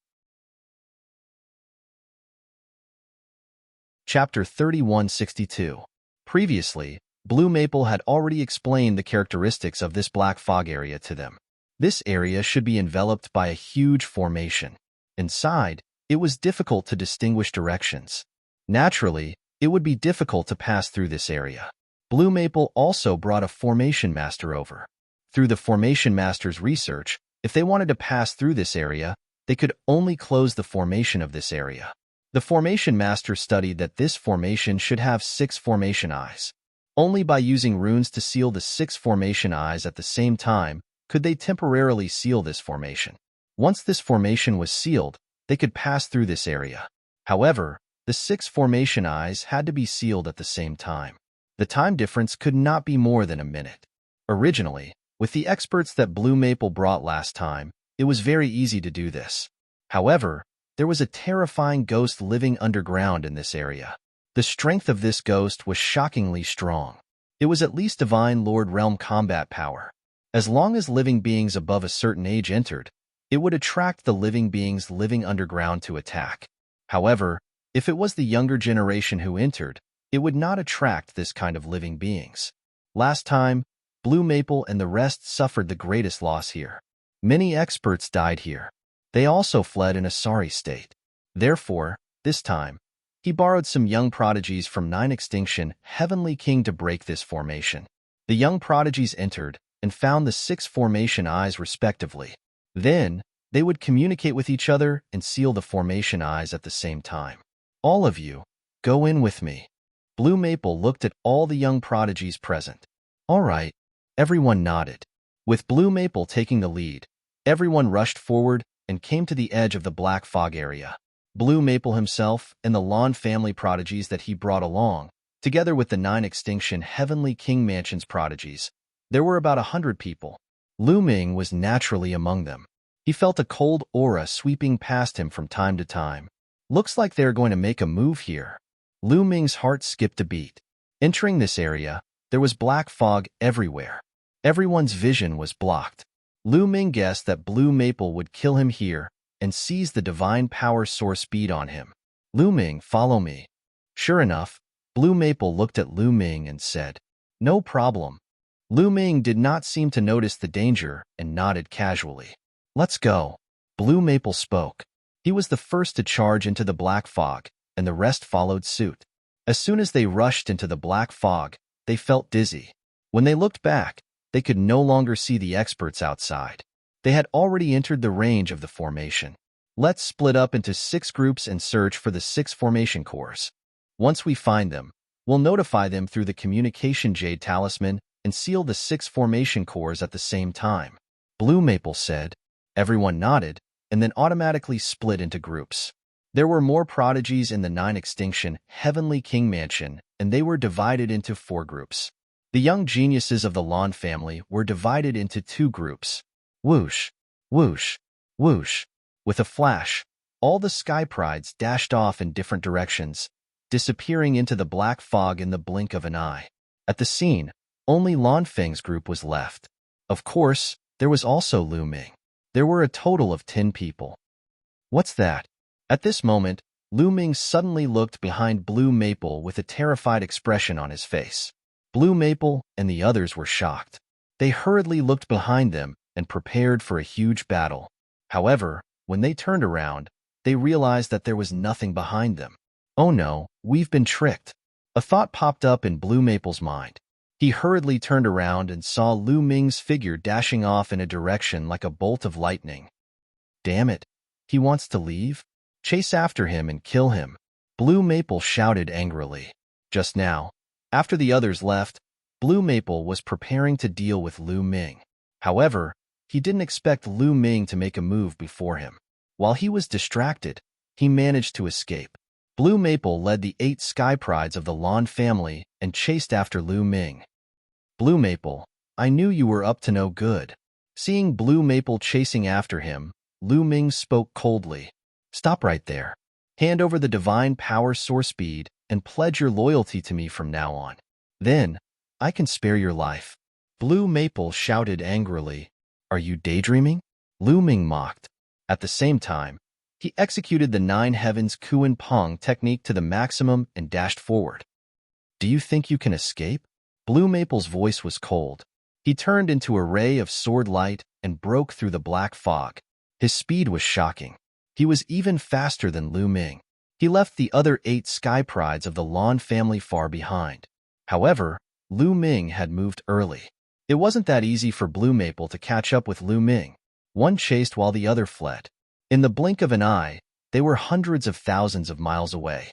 Speaker 1: Chapter 3162. Previously, Blue Maple had already explained the characteristics of this black fog area to them. This area should be enveloped by a huge formation. Inside, it was difficult to distinguish directions. Naturally, it would be difficult to pass through this area. Blue Maple also brought a Formation Master over. Through the Formation Master's research, if they wanted to pass through this area, they could only close the formation of this area. The Formation Master studied that this formation should have 6 formation eyes. Only by using runes to seal the 6 formation eyes at the same time could they temporarily seal this formation. Once this formation was sealed, they could pass through this area. However, the 6 formation eyes had to be sealed at the same time. The time difference could not be more than a minute. Originally, with the experts that Blue Maple brought last time, it was very easy to do this. However, there was a terrifying ghost living underground in this area. The strength of this ghost was shockingly strong. It was at least Divine Lord Realm combat power. As long as living beings above a certain age entered, it would attract the living beings living underground to attack. However, if it was the younger generation who entered, it would not attract this kind of living beings. Last time, Blue Maple and the rest suffered the greatest loss here. Many experts died here. They also fled in a sorry state. Therefore, this time, he borrowed some young prodigies from 9 Extinction Heavenly King to break this formation. The young prodigies entered and found the 6 formation eyes respectively. Then, they would communicate with each other and seal the formation eyes at the same time. All of you, go in with me. Blue Maple looked at all the young prodigies present. All right, everyone nodded. With Blue Maple taking the lead, everyone rushed forward and came to the edge of the black fog area. Blue Maple himself and the Lawn family prodigies that he brought along, together with the 9 Extinction Heavenly King Mansions prodigies, there were about 100 people. Lu Ming was naturally among them. He felt a cold aura sweeping past him from time to time. Looks like they're going to make a move here. Lu Ming's heart skipped a beat. Entering this area, there was black fog everywhere. Everyone's vision was blocked. Lu Ming guessed that Blue Maple would kill him here and seize the divine power source bead on him. Lu Ming, follow me. Sure enough, Blue Maple looked at Lu Ming and said, no problem. Lu Ming did not seem to notice the danger and nodded casually. Let's go. Blue Maple spoke. He was the first to charge into the black fog, and the rest followed suit. As soon as they rushed into the black fog, they felt dizzy. When they looked back, they could no longer see the experts outside. They had already entered the range of the formation. Let's split up into 6 groups and search for the 6 formation cores. Once we find them, we'll notify them through the communication jade talisman and seal the 6 formation cores at the same time. Blue Maple said. Everyone nodded, and then automatically split into groups. There were more prodigies in the 9 Extinction Heavenly King Mansion, and they were divided into 4 groups. The young geniuses of the Lawn family were divided into 2 groups. Whoosh, whoosh, whoosh. With a flash, All the sky prides dashed off in different directions, disappearing into the black fog in the blink of an eye. At the scene, only Lan Feng's group was left. Of course, there was also Lu Ming. There were a total of 10 people. What's that? At this moment, Lu Ming suddenly looked behind Blue Maple with a terrified expression on his face. Blue Maple and the others were shocked. They hurriedly looked behind them and prepared for a huge battle. However, when they turned around, they realized that there was nothing behind them. Oh no, we've been tricked. A thought popped up in Blue Maple's mind. He hurriedly turned around and saw Lu Ming's figure dashing off in a direction like a bolt of lightning. Damn it, he wants to leave? Chase after him and kill him, Blue Maple shouted angrily. Just now, after the others left, Blue Maple was preparing to deal with Lu Ming. However, he didn't expect Lu Ming to make a move before him. While he was distracted, he managed to escape. Blue Maple led the 8 sky prides of the Lan family and chased after Lu Ming. Blue Maple, I knew you were up to no good. Seeing Blue Maple chasing after him, Lu Ming spoke coldly. Stop right there. Hand over the divine power source bead and pledge your loyalty to me from now on. Then, I can spare your life. Blue Maple shouted angrily. Are you daydreaming? Lu Ming mocked. At the same time, he executed the 9 heavens Kuan Pong technique to the maximum and dashed forward. Do you think you can escape? Blue Maple's voice was cold. He turned into a ray of sword light and broke through the black fog. His speed was shocking. He was even faster than Lu Ming. He left the other 8 sky prides of the Lan family far behind. However, Lu Ming had moved early. It wasn't that easy for Blue Maple to catch up with Lu Ming. One chased while the other fled. In the blink of an eye, they were hundreds of thousands of miles away.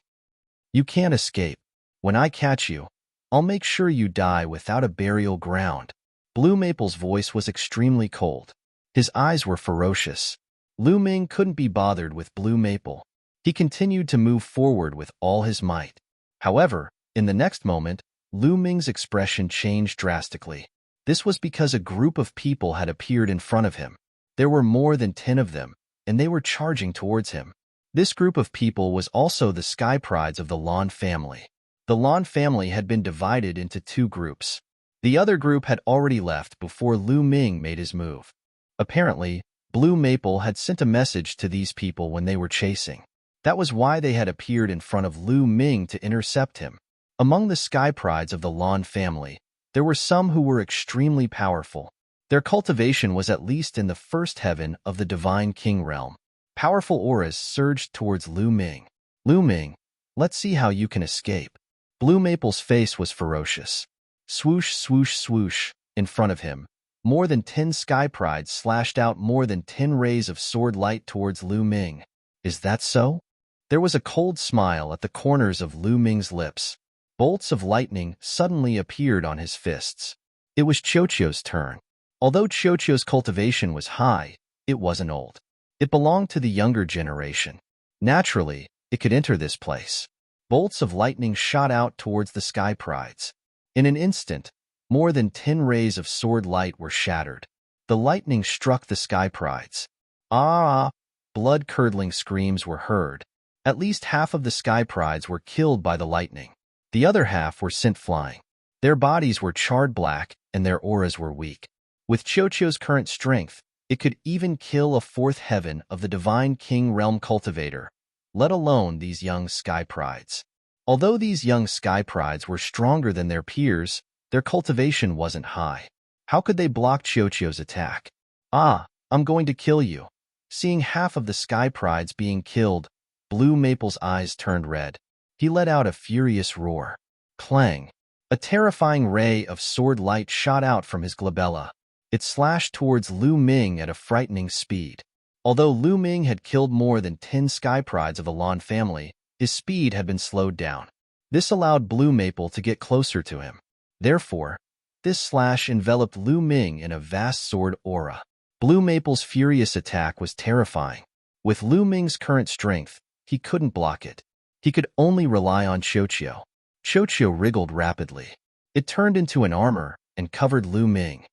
Speaker 1: You can't escape. When I catch you, I'll make sure you die without a burial ground. Blue Maple's voice was extremely cold. His eyes were ferocious. Lu Ming couldn't be bothered with Blue Maple. He continued to move forward with all his might. However, in the next moment, Lu Ming's expression changed drastically. This was because a group of people had appeared in front of him. There were more than 10 of them, and they were charging towards him. This group of people was also the sky prides of the Lan family. The Lan family had been divided into 2 groups. The other group had already left before Lu Ming made his move. Apparently, Blue Maple had sent a message to these people when they were chasing. That was why they had appeared in front of Lu Ming to intercept him. Among the sky prides of the Lan family, there were some who were extremely powerful. Their cultivation was at least in the first heaven of the Divine King realm. Powerful auras surged towards Lu Ming. Lu Ming, let's see how you can escape. Blue Maple's face was ferocious. Swoosh, swoosh, swoosh, in front of him. More than 10 sky prides slashed out more than 10 rays of sword light towards Lu Ming. Is that so? There was a cold smile at the corners of Lu Ming's lips. Bolts of lightning suddenly appeared on his fists. It was Qiuqiu's turn. Although Qiuqiu's cultivation was high, it wasn't old. It belonged to the younger generation. Naturally, it could enter this place. Bolts of lightning shot out towards the sky prides. In an instant, more than 10 rays of sword light were shattered. The lightning struck the sky prides. Ah! Blood-curdling screams were heard. At least half of the sky prides were killed by the lightning. The other half were sent flying. Their bodies were charred black and their auras were weak. With Qiuqiu's current strength, it could even kill a 4th heaven of the Divine King realm cultivator, let alone these young sky prides. Although these young sky prides were stronger than their peers, their cultivation wasn't high. How could they block Qiuqiu's attack? Ah, I'm going to kill you. Seeing half of the sky prides being killed, Blue Maple's eyes turned red. He let out a furious roar. Clang! A terrifying ray of sword light shot out from his glabella. It slashed towards Lu Ming at a frightening speed. Although Lu Ming had killed more than 10 sky prides of the Lan family, his speed had been slowed down. This allowed Blue Maple to get closer to him. Therefore, this slash enveloped Lu Ming in a vast sword aura. Blue Maple's furious attack was terrifying. With Lu Ming's current strength, he couldn't block it. He could only rely on Qiuqiu. Qiuqiu wriggled rapidly. It turned into an armor and covered Lu Ming.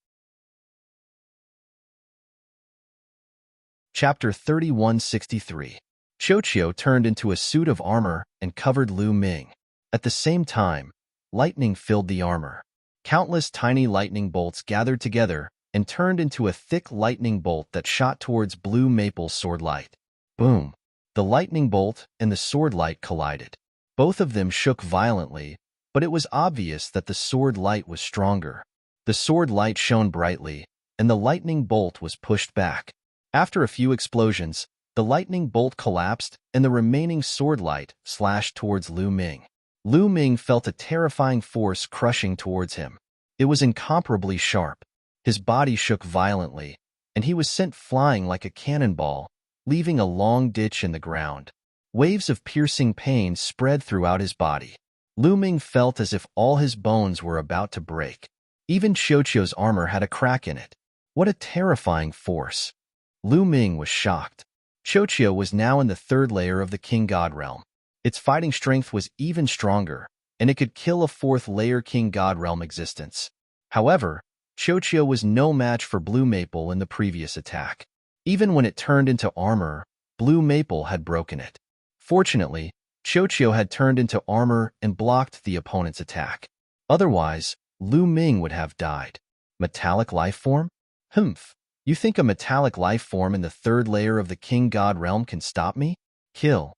Speaker 1: Chapter 3163. Qiu turned into a suit of armor and covered Lu Ming. At the same time, lightning filled the armor. Countless tiny lightning bolts gathered together and turned into a thick lightning bolt that shot towards Blue Maple's sword light. Boom! The lightning bolt and the sword light collided. Both of them shook violently, but it was obvious that the sword light was stronger. The sword light shone brightly, and the lightning bolt was pushed back. After a few explosions, the lightning bolt collapsed and the remaining sword light slashed towards Lu Ming. Lu Ming felt a terrifying force crushing towards him. It was incomparably sharp. His body shook violently, and he was sent flying like a cannonball, leaving a long ditch in the ground. Waves of piercing pain spread throughout his body. Lu Ming felt as if all his bones were about to break. Even Qiu's armor had a crack in it. What a terrifying force! Lu Ming was shocked. Qiu was now in the third layer of the King God realm. Its fighting strength was even stronger, and it could kill a fourth-layer King God realm existence. However, Qiu was no match for Blue Maple in the previous attack. Even when it turned into armor, Blue Maple had broken it. Fortunately, Qiu had turned into armor and blocked the opponent's attack. Otherwise, Lu Ming would have died. Metallic life form? Humph. You think a metallic life form in the third layer of the King God realm can stop me? Kill.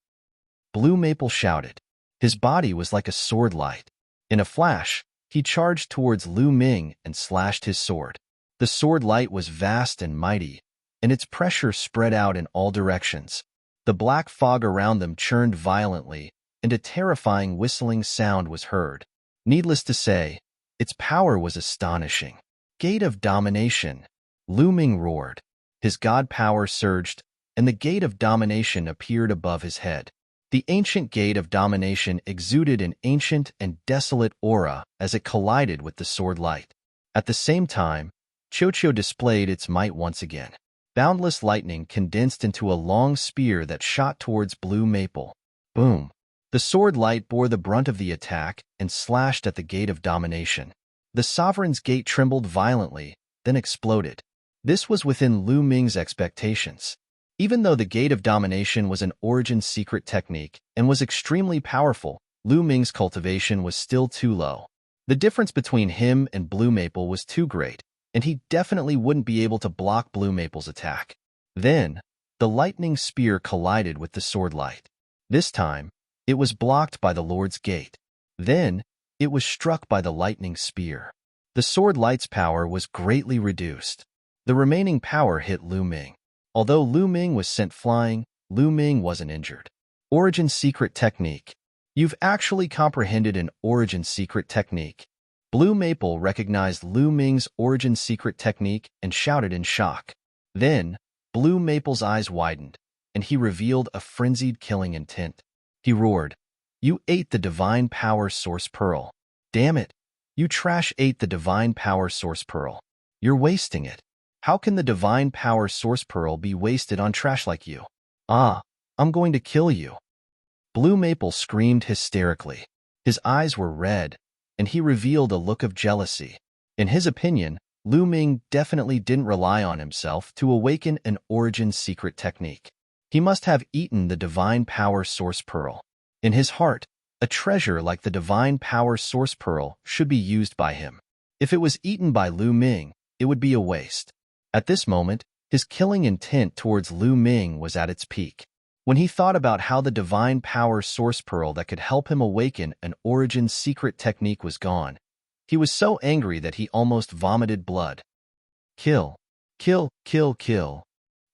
Speaker 1: Blue Maple shouted. His body was like a sword light. In a flash, he charged towards Lu Ming and slashed his sword. The sword light was vast and mighty, and its pressure spread out in all directions. The black fog around them churned violently, and a terrifying whistling sound was heard. Needless to say, its power was astonishing. Gate of Domination. Lu Ming roared. His god power surged, and the Gate of Domination appeared above his head. The ancient Gate of Domination exuded an ancient and desolate aura as it collided with the sword light. At the same time, Qiu displayed its might once again. Boundless lightning condensed into a long spear that shot towards Blue Maple. Boom! The sword light bore the brunt of the attack and slashed at the Gate of Domination. The Sovereign's Gate trembled violently, then exploded. This was within Lu Ming's expectations. Even though the Gate of Domination was an origin secret technique and was extremely powerful, Lu Ming's cultivation was still too low. The difference between him and Blue Maple was too great, and he definitely wouldn't be able to block Blue Maple's attack. Then, the lightning spear collided with the sword light. This time, it was blocked by the Lord's Gate. Then, it was struck by the lightning spear. The sword light's power was greatly reduced. The remaining power hit Lu Ming. Although Lu Ming was sent flying, Lu Ming wasn't injured. Origin Secret Technique. You've actually comprehended an Origin Secret Technique. Blue Maple recognized Lu Ming's Origin Secret Technique and shouted in shock. Then, Blue Maple's eyes widened, and he revealed a frenzied killing intent. He roared, "You ate the Divine Power Source Pearl. Damn it! You trash ate the Divine Power Source Pearl. You're wasting it. How can the Divine Power Source Pearl be wasted on trash like you? Ah, I'm going to kill you." Blue Maple screamed hysterically. His eyes were red, and he revealed a look of jealousy. In his opinion, Lu Ming definitely didn't rely on himself to awaken an Origin Secret Technique. He must have eaten the Divine Power Source Pearl. In his heart, a treasure like the Divine Power Source Pearl should be used by him. If it was eaten by Lu Ming, it would be a waste. At this moment, his killing intent towards Lu Ming was at its peak. When he thought about how the Divine Power Source Pearl that could help him awaken an Origin Secret Technique was gone, he was so angry that he almost vomited blood. Kill! Kill! Kill! Kill!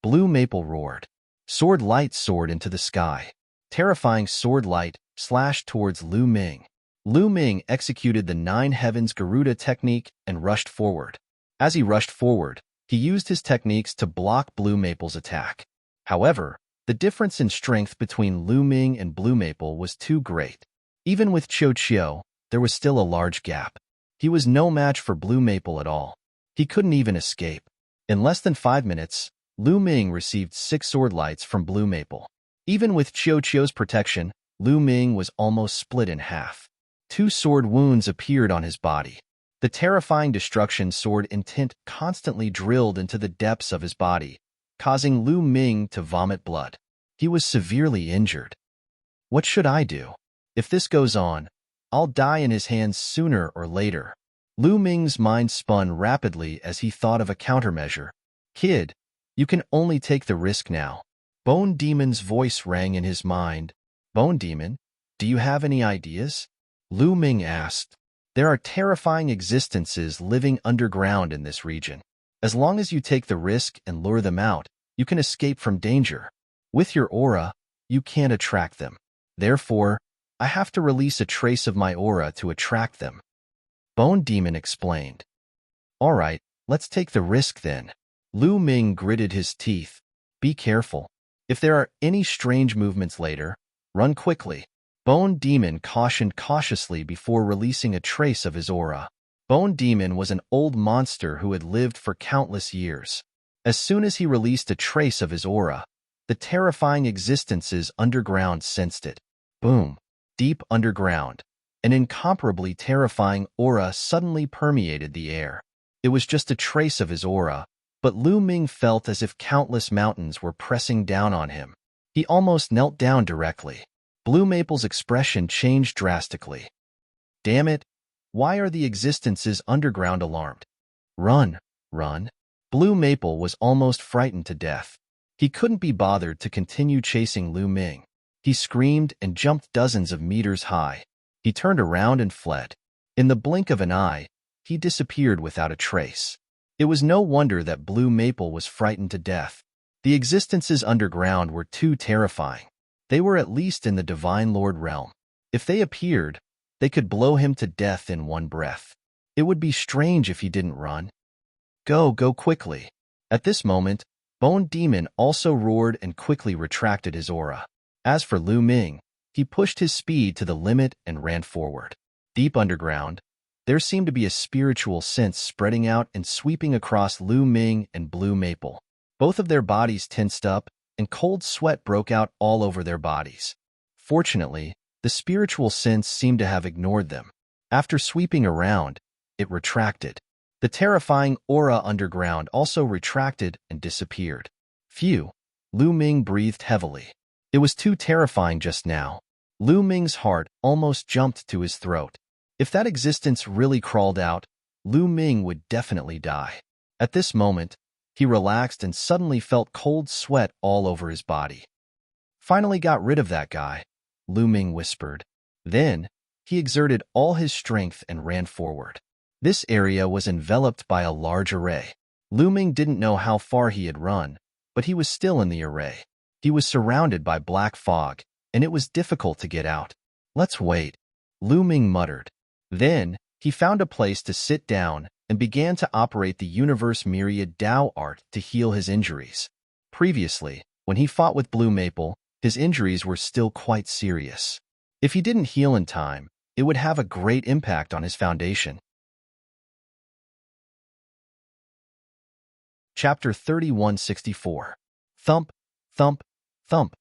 Speaker 1: Blue Maple roared. Sword light soared into the sky. Terrifying sword light slashed towards Lu Ming. Lu Ming executed the Nine Heavens Garuda technique and rushed forward. As he rushed forward, he used his techniques to block Blue Maple's attack. However, the difference in strength between Lu Ming and Blue Maple was too great. Even with Qiu, there was still a large gap. He was no match for Blue Maple at all. He couldn't even escape. In less than 5 minutes, Lu Ming received 6 sword lights from Blue Maple. Even with Qiu's protection, Lu Ming was almost split in half. 2 sword wounds appeared on his body. The terrifying destruction sword intent constantly drilled into the depths of his body, causing Lu Ming to vomit blood. He was severely injured. What should I do? If this goes on, I'll die in his hands sooner or later. Lu Ming's mind spun rapidly as he thought of a countermeasure. Kid, you can only take the risk now. Bone Demon's voice rang in his mind. Bone Demon, do you have any ideas? Lu Ming asked. There are terrifying existences living underground in this region. As long as you take the risk and lure them out, you can escape from danger. With your aura, you can't attract them. Therefore, I have to release a trace of my aura to attract them. Bone Demon explained. All right, let's take the risk then. Lu Ming gritted his teeth. Be careful. If there are any strange movements later, run quickly. Bone Demon cautioned cautiously before releasing a trace of his aura. Bone Demon was an old monster who had lived for countless years. As soon as he released a trace of his aura, the terrifying existences underground sensed it. Boom! Deep underground, an incomparably terrifying aura suddenly permeated the air. It was just a trace of his aura, but Lu Ming felt as if countless mountains were pressing down on him. He almost knelt down directly. Blue Maple's expression changed drastically. Damn it! Why are the existences underground alarmed? Run, run. Blue Maple was almost frightened to death. He couldn't be bothered to continue chasing Lu Ming. He screamed and jumped dozens of meters high. He turned around and fled. In the blink of an eye, he disappeared without a trace. It was no wonder that Blue Maple was frightened to death. The existences underground were too terrifying. They were at least in the Divine Lord realm. If they appeared, they could blow him to death in one breath. It would be strange if he didn't run. Go quickly. At this moment, Bone Demon also roared and quickly retracted his aura. As for Lu Ming, he pushed his speed to the limit and ran forward. Deep underground, there seemed to be a spiritual sense spreading out and sweeping across Lu Ming and Blue Maple. Both of their bodies tensed up, and cold sweat broke out all over their bodies. Fortunately, the spiritual sense seemed to have ignored them. After sweeping around, it retracted. The terrifying aura underground also retracted and disappeared. Phew! Lu Ming breathed heavily. It was too terrifying just now. Lu Ming's heart almost jumped to his throat. If that existence really crawled out, Lu Ming would definitely die. At this moment, he relaxed and suddenly felt cold sweat all over his body. Finally got rid of that guy, Lu Ming whispered. Then, he exerted all his strength and ran forward. This area was enveloped by a large array. Lu Ming didn't know how far he had run, but he was still in the array. He was surrounded by black fog, and it was difficult to get out. Let's wait, Lu Ming muttered. Then, he found a place to sit down and began to operate the Universe Myriad Tao art to heal his injuries. Previously, when he fought with Blue Maple, his injuries were still quite serious. If he didn't heal in time, it would have a great impact on his foundation. Chapter 3164. Thump, thump, thump.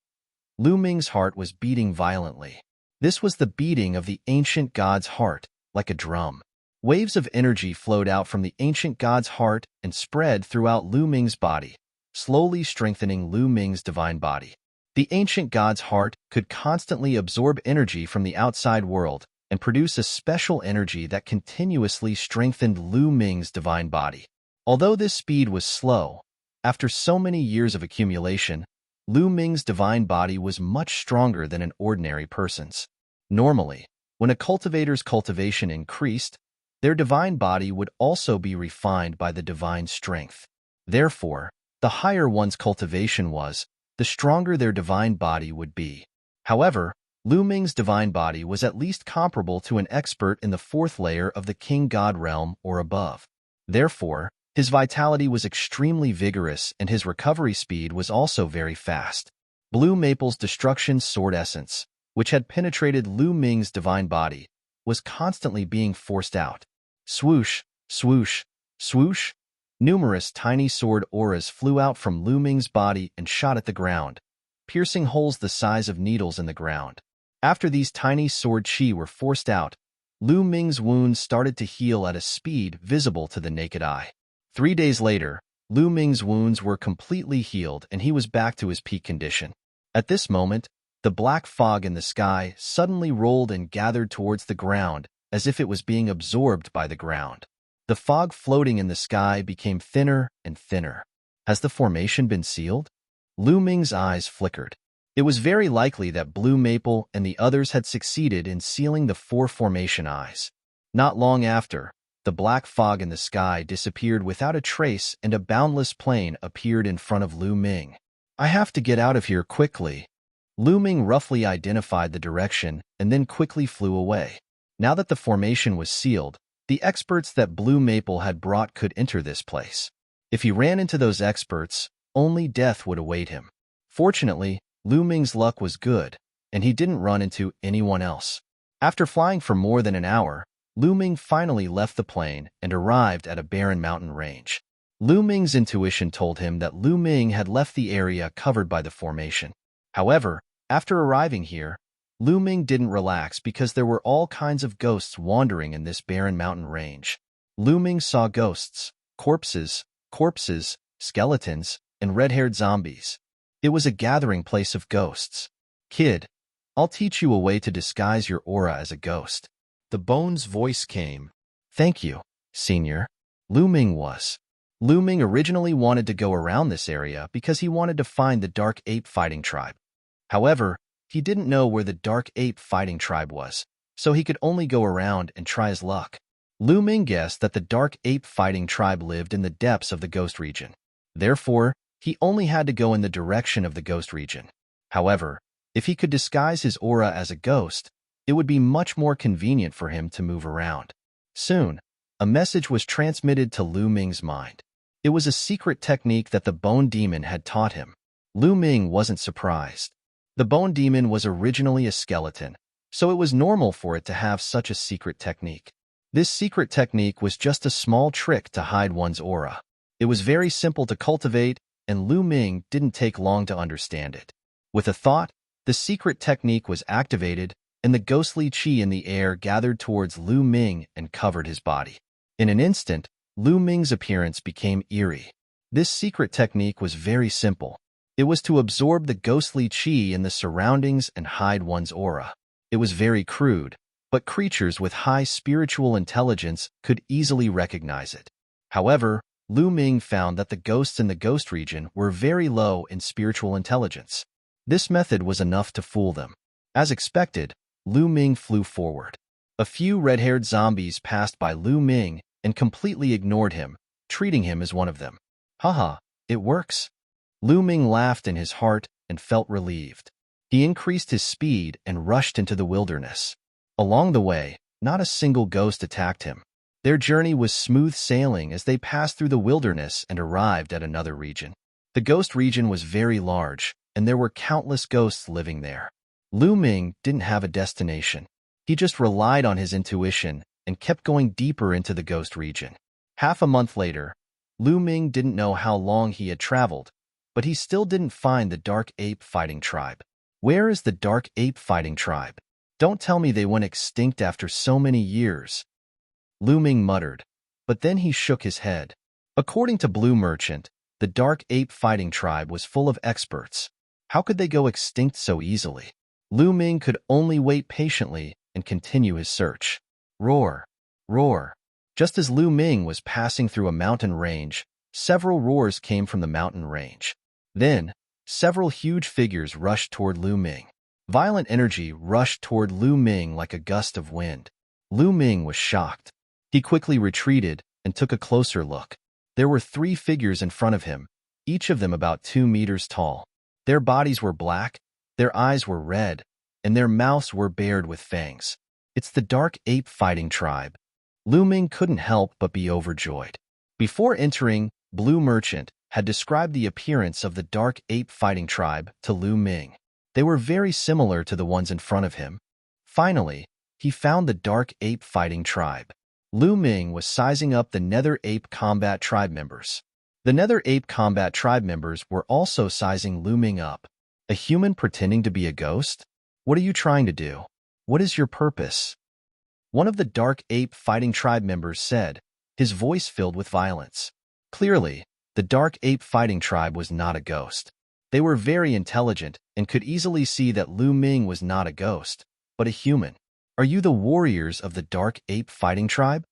Speaker 1: Lu Ming's heart was beating violently. This was the beating of the ancient god's heart, like a drum. Waves of energy flowed out from the ancient god's heart and spread throughout Lu Ming's body, slowly strengthening Lu Ming's divine body. The ancient god's heart could constantly absorb energy from the outside world and produce a special energy that continuously strengthened Lu Ming's divine body. Although this speed was slow, after so many years of accumulation, Lu Ming's divine body was much stronger than an ordinary person's. Normally, when a cultivator's cultivation increased, their divine body would also be refined by the divine strength. Therefore, the higher one's cultivation was, the stronger their divine body would be. However, Lu Ming's divine body was at least comparable to an expert in the fourth layer of the King God realm or above. Therefore, his vitality was extremely vigorous and his recovery speed was also very fast. Blue Maple's destruction sword essence, which had penetrated Lu Ming's divine body, was constantly being forced out. Swoosh, swoosh, swoosh. Numerous tiny sword auras flew out from Lu Ming's body and shot at the ground, piercing holes the size of needles in the ground. After these tiny sword chi were forced out, Lu Ming's wounds started to heal at a speed visible to the naked eye. 3 days later, Lu Ming's wounds were completely healed and he was back to his peak condition. At this moment, the black fog in the sky suddenly rolled and gathered towards the ground as if it was being absorbed by the ground. The fog floating in the sky became thinner and thinner. Has the formation been sealed? Lu Ming's eyes flickered. It was very likely that Blue Maple and the others had succeeded in sealing the 4 formation eyes. Not long after, the black fog in the sky disappeared without a trace and a boundless plain appeared in front of Lu Ming. I have to get out of here quickly. Lu Ming roughly identified the direction and then quickly flew away. Now that the formation was sealed, the experts that Blue Maple had brought could enter this place. If he ran into those experts, only death would await him. Fortunately, Lu Ming's luck was good, and he didn't run into anyone else. After flying for more than an hour, Lu Ming finally left the plane and arrived at a barren mountain range. Lu Ming's intuition told him that Lu Ming had left the area covered by the formation. However, after arriving here, Lu Ming didn't relax because there were all kinds of ghosts wandering in this barren mountain range. Lu Ming saw ghosts, corpses, skeletons, and red-haired zombies. It was a gathering place of ghosts. Kid, I'll teach you a way to disguise your aura as a ghost. The Bone's voice came. Thank you, Senior. Lu Ming originally wanted to go around this area because he wanted to find the Dark Ape Fighting Tribe. However, he didn't know where the Dark Ape Fighting Tribe was, so he could only go around and try his luck. Lu Ming guessed that the Dark Ape Fighting Tribe lived in the depths of the Ghost Region. Therefore, he only had to go in the direction of the Ghost Region. However, if he could disguise his aura as a ghost, it would be much more convenient for him to move around. Soon, a message was transmitted to Lu Ming's mind. It was a secret technique that the Bone Demon had taught him. Lu Ming wasn't surprised. The Bone Demon was originally a skeleton, so it was normal for it to have such a secret technique. This secret technique was just a small trick to hide one's aura. It was very simple to cultivate, and Lu Ming didn't take long to understand it. With a thought, the secret technique was activated, and the ghostly qi in the air gathered towards Lu Ming and covered his body. In an instant, Lu Ming's appearance became eerie. This secret technique was very simple. It was to absorb the ghostly qi in the surroundings and hide one's aura. It was very crude, but creatures with high spiritual intelligence could easily recognize it. However, Lu Ming found that the ghosts in the Ghost Region were very low in spiritual intelligence. This method was enough to fool them. As expected, Lu Ming flew forward. A few red-haired zombies passed by Lu Ming and completely ignored him, treating him as one of them. Haha, it works. Lu Ming laughed in his heart and felt relieved. He increased his speed and rushed into the wilderness. Along the way, not a single ghost attacked him. Their journey was smooth sailing as they passed through the wilderness and arrived at another region. The Ghost Region was very large, and there were countless ghosts living there. Lu Ming didn't have a destination. He just relied on his intuition and kept going deeper into the Ghost Region. Half a month later, Lu Ming didn't know how long he had traveled, but he still didn't find the Dark Ape Fighting Tribe. Where is the Dark Ape Fighting Tribe? Don't tell me they went extinct after so many years. Lu Ming muttered, but then he shook his head. According to Blue Merchant, the Dark Ape Fighting Tribe was full of experts. How could they go extinct so easily? Lu Ming could only wait patiently and continue his search. Roar, roar. Just as Lu Ming was passing through a mountain range, several roars came from the mountain range. Then, several huge figures rushed toward Lu Ming. Violent energy rushed toward Lu Ming like a gust of wind. Lu Ming was shocked. He quickly retreated and took a closer look. There were 3 figures in front of him, each of them about 2 meters tall. Their bodies were black, their eyes were red, and their mouths were bared with fangs. It's the Dark Ape Fighting Tribe. Lu Ming couldn't help but be overjoyed. Before entering, Blue Merchant had described the appearance of the Dark Ape Fighting Tribe to Lu Ming. They were very similar to the ones in front of him. Finally, he found the Dark Ape Fighting Tribe. Lu Ming was sizing up the Nether Ape Combat Tribe members. The Nether Ape Combat Tribe members were also sizing Lu Ming up. A human pretending to be a ghost? What are you trying to do? What is your purpose? One of the Dark Ape Fighting Tribe members said, his voice filled with violence. Clearly, the Dark Ape Fighting Tribe was not a ghost. They were very intelligent and could easily see that Lu Ming was not a ghost, but a human. "Are you the warriors of the Dark Ape Fighting Tribe?"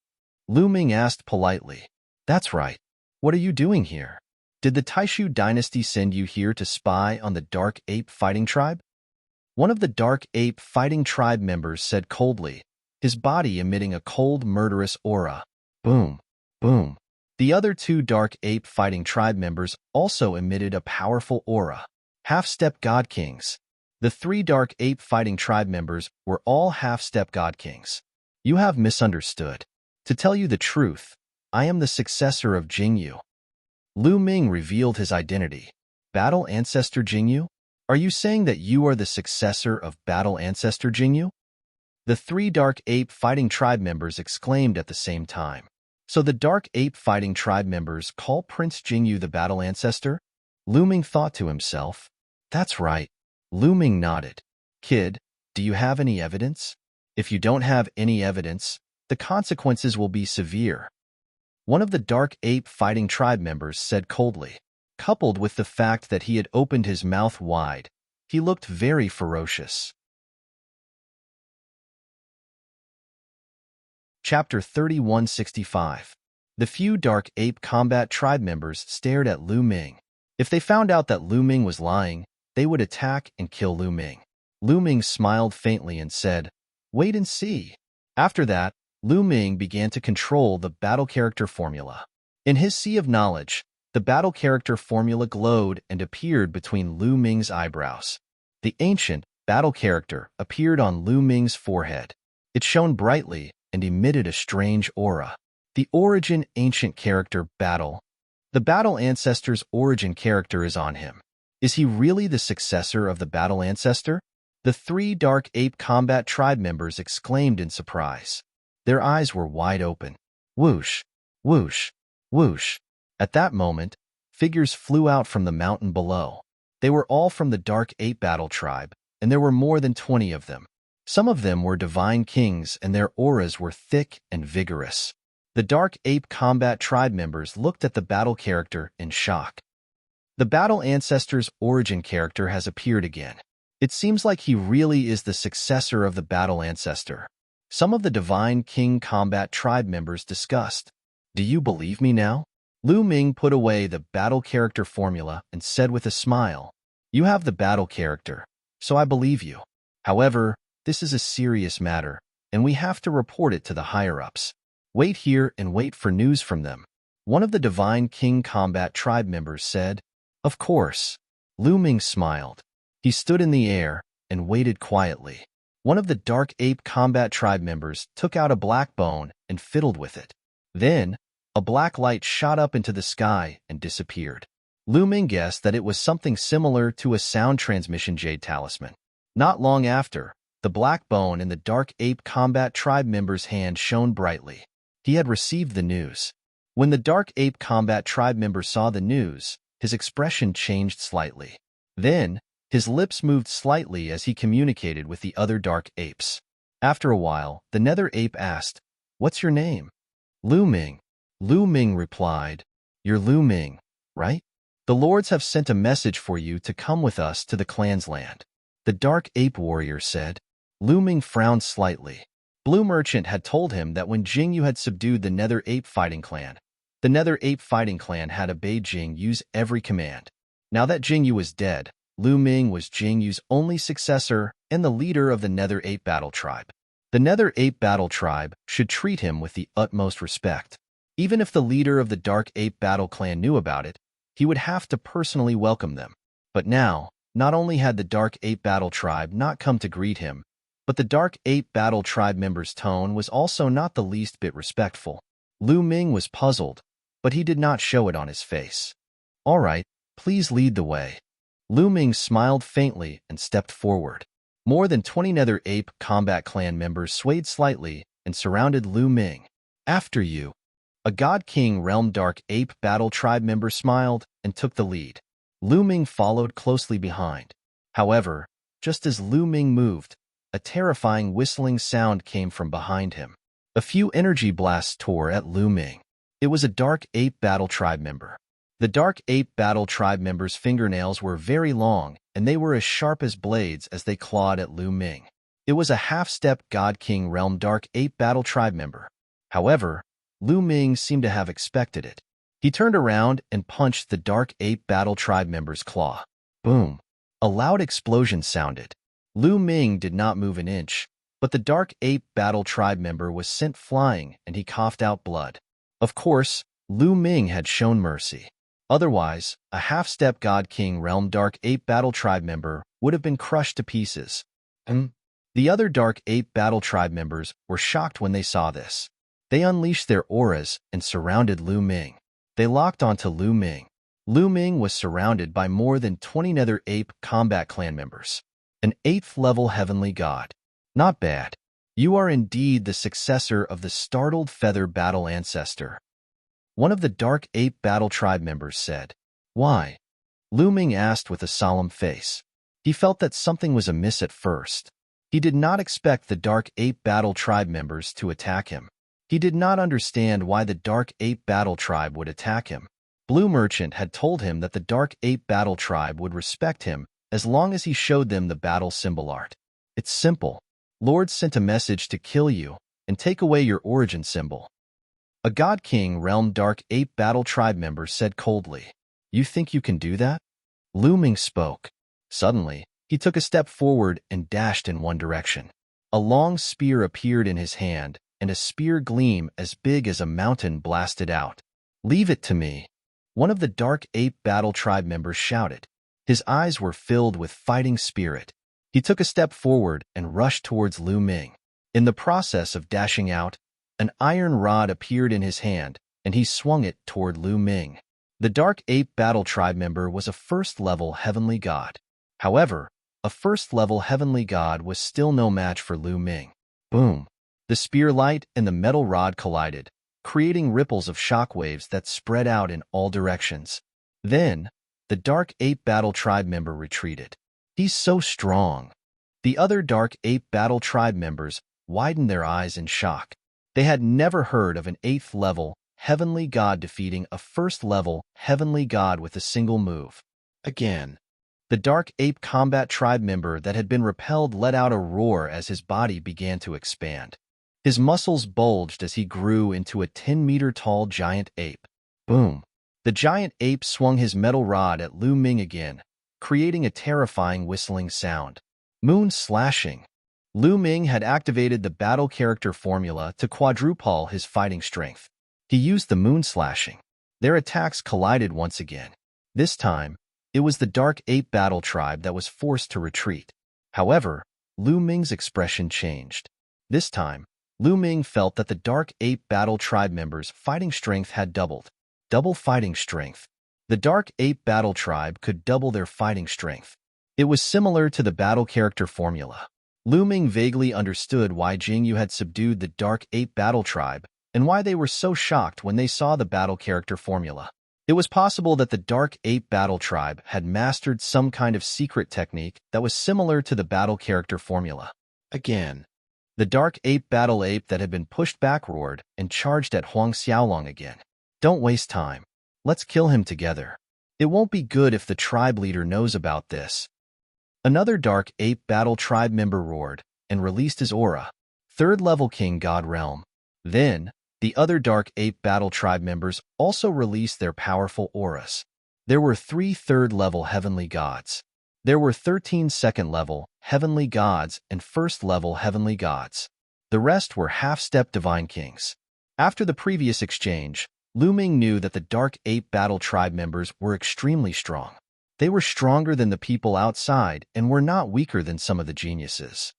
Speaker 1: Lu Ming asked politely. "That's right. What are you doing here? Did the Taishu dynasty send you here to spy on the Dark Ape Fighting Tribe?" One of the Dark Ape Fighting Tribe members said coldly, his body emitting a cold, murderous aura. Boom, boom. The other two Dark Ape Fighting Tribe members also emitted a powerful aura. Half-step God Kings. The three Dark Ape Fighting Tribe members were all half-step God Kings. "You have misunderstood. To tell you the truth, I am the successor of Jingyu." Lu Ming revealed his identity. "Battle Ancestor Jingyu? Are you saying that you are the successor of Battle Ancestor Jingyu?" The three Dark Ape Fighting Tribe members exclaimed at the same time. "So the Dark Ape Fighting Tribe members call Prince Jingyu the Battle Ancestor?" Lu Ming thought to himself. "That's right." Lu Ming nodded. "Kid, do you have any evidence? If you don't have any evidence, the consequences will be severe." One of the Dark Ape Fighting Tribe members said coldly. Coupled with the fact that he had opened his mouth wide, he looked very ferocious. Chapter 3165. The few Dark Ape Combat Tribe members stared at Lu Ming. If they found out that Lu Ming was lying, they would attack and kill Lu Ming. Lu Ming smiled faintly and said, "Wait and see." After that, Lu Ming began to control the battle character formula. In his sea of knowledge, the battle character formula glowed and appeared between Lu Ming's eyebrows. The ancient battle character appeared on Lu Ming's forehead. It shone brightly and emitted a strange aura. The origin ancient character battle. The battle ancestor's origin character is on him. Is he really the successor of the battle ancestor? The three Dark Ape Combat Tribe members exclaimed in surprise. Their eyes were wide open. Whoosh, whoosh, whoosh. At that moment, figures flew out from the mountain below. They were all from the Dark Ape Battle Tribe, and there were more than 20 of them. Some of them were divine kings, and their auras were thick and vigorous. The Dark Ape Combat Tribe members looked at the battle character in shock. The battle ancestor's origin character has appeared again. It seems like he really is the successor of the battle ancestor. Some of the Divine King Combat Tribe members discussed. "Do you believe me now?" Lu Ming put away the battle character formula and said with a smile, "You have the battle character, so I believe you. However, this is a serious matter, and we have to report it to the higher-ups. Wait here and wait for news from them." One of the Divine King Combat Tribe members said. "Of course." Lu Ming smiled. He stood in the air and waited quietly. One of the Dark Ape Combat Tribe members took out a black bone and fiddled with it. Then, a black light shot up into the sky and disappeared. Lu Ming guessed that it was something similar to a sound transmission jade talisman. Not long after, the black bone in the Dark Ape Combat Tribe member's hand shone brightly. He had received the news. When the Dark Ape Combat Tribe member saw the news, his expression changed slightly. Then, his lips moved slightly as he communicated with the other Dark Apes. After a while, the Nether Ape asked, "What's your name?" "Lu Ming." Lu Ming replied, "You're Lu Ming, right? The lords have sent a message for you to come with us to the clan's land." The Dark Ape warrior said. Lu Ming frowned slightly. Blue Merchant had told him that when Jingyu had subdued the Nether Ape Fighting Clan, the Nether Ape Fighting Clan had obeyed Jing Yu's every command. Now that Jingyu was dead, Lu Ming was Jing Yu's only successor and the leader of the Nether Ape Battle Tribe. The Nether Ape Battle Tribe should treat him with the utmost respect. Even if the leader of the Dark Ape Battle Clan knew about it, he would have to personally welcome them. But now, not only had the Dark Ape Battle Tribe not come to greet him, but the Dark Ape Battle Tribe member's tone was also not the least bit respectful. Lu Ming was puzzled, but he did not show it on his face. "All right, please lead the way." Lu Ming smiled faintly and stepped forward. More than 20 Nether Ape Combat Clan members swayed slightly and surrounded Lu Ming. "After you." A God King Realm Dark Ape Battle Tribe member smiled and took the lead. Lu Ming followed closely behind. However, just as Lu Ming moved, a terrifying whistling sound came from behind him. A few energy blasts tore at Lu Ming. It was a Dark Ape Battle Tribe member. The Dark Ape Battle Tribe members' fingernails were very long, and they were as sharp as blades as they clawed at Lu Ming. It was a half-step God King Realm Dark Ape Battle Tribe member. However, Lu Ming seemed to have expected it. He turned around and punched the Dark Ape Battle Tribe member's claw. Boom! A loud explosion sounded. Lu Ming did not move an inch, but the Dark Ape Battle Tribe member was sent flying and he coughed out blood. Of course, Lu Ming had shown mercy. Otherwise, a half-step God King Realm Dark Ape Battle Tribe member would have been crushed to pieces. The other Dark Ape Battle Tribe members were shocked when they saw this. They unleashed their auras and surrounded Lu Ming. They locked onto Lu Ming. Lu Ming was surrounded by more than 20 Nether Ape Combat Clan members. An 8th-level Heavenly God. Not bad. You are indeed the successor of the startled Feather Battle Ancestor. One of the Dark Ape Battle Tribe members said. Why? Lu Ming asked with a solemn face. He felt that something was amiss at first. He did not expect the Dark Ape Battle Tribe members to attack him. He did not understand why the Dark Ape Battle Tribe would attack him. Blue Merchant had told him that the Dark Ape Battle Tribe would respect him as long as he showed them the battle symbol art. It's simple. Lord sent a message to kill you and take away your origin symbol. A God King Realm Dark Ape Battle Tribe member said coldly. You think you can do that? Lu Ming spoke. Suddenly, he took a step forward and dashed in one direction. A long spear appeared in his hand, and a spear gleam as big as a mountain blasted out. Leave it to me. One of the Dark Ape Battle Tribe members shouted. His eyes were filled with fighting spirit. He took a step forward and rushed towards Lu Ming. In the process of dashing out, an iron rod appeared in his hand, and he swung it toward Lu Ming. The Dark Ape Battle Tribe member was a 1st-level Heavenly God. However, a 1st-level Heavenly God was still no match for Lu Ming. Boom! The spear light and the metal rod collided, creating ripples of shockwaves that spread out in all directions. Then, the Dark Ape Battle Tribe member retreated. He's so strong. The other Dark Ape Battle Tribe members widened their eyes in shock. They had never heard of an 8th-level Heavenly God defeating a 1st-level Heavenly God with a single move. Again, the Dark Ape Combat Tribe member that had been repelled let out a roar as his body began to expand. His muscles bulged as he grew into a 10-meter-tall giant ape. Boom! The giant ape swung his metal rod at Lu Ming again, creating a terrifying whistling sound. Moon slashing. Lu Ming had activated the battle character formula to quadruple his fighting strength. He used the moon slashing. Their attacks collided once again. This time, it was the Dark Ape Battle Tribe that was forced to retreat. However, Lu Ming's expression changed. This time, Lu Ming felt that the Dark Ape Battle Tribe members' fighting strength had doubled. Double fighting strength. The Dark Ape Battle Tribe could double their fighting strength. It was similar to the battle character formula. Lu Ming vaguely understood why Jingyu had subdued the Dark Ape Battle Tribe and why they were so shocked when they saw the battle character formula. It was possible that the Dark Ape Battle Tribe had mastered some kind of secret technique that was similar to the battle character formula. Again, the Dark Ape Battle Ape that had been pushed back roared and charged at Huang Xiaolong again. Don't waste time. Let's kill him together. It won't be good if the tribe leader knows about this. Another Dark Ape Battle Tribe member roared and released his aura. 3rd-level King God Realm. Then, the other Dark Ape Battle Tribe members also released their powerful auras. There were 3 3rd-level Heavenly Gods. There were 13 2nd-level Heavenly Gods and 1st-level Heavenly Gods. The rest were half-step Divine Kings. After the previous exchange, Lu Ming knew that the Dark Ape Battle Tribe members were extremely strong. They were stronger than the people outside and were not weaker than some of the geniuses.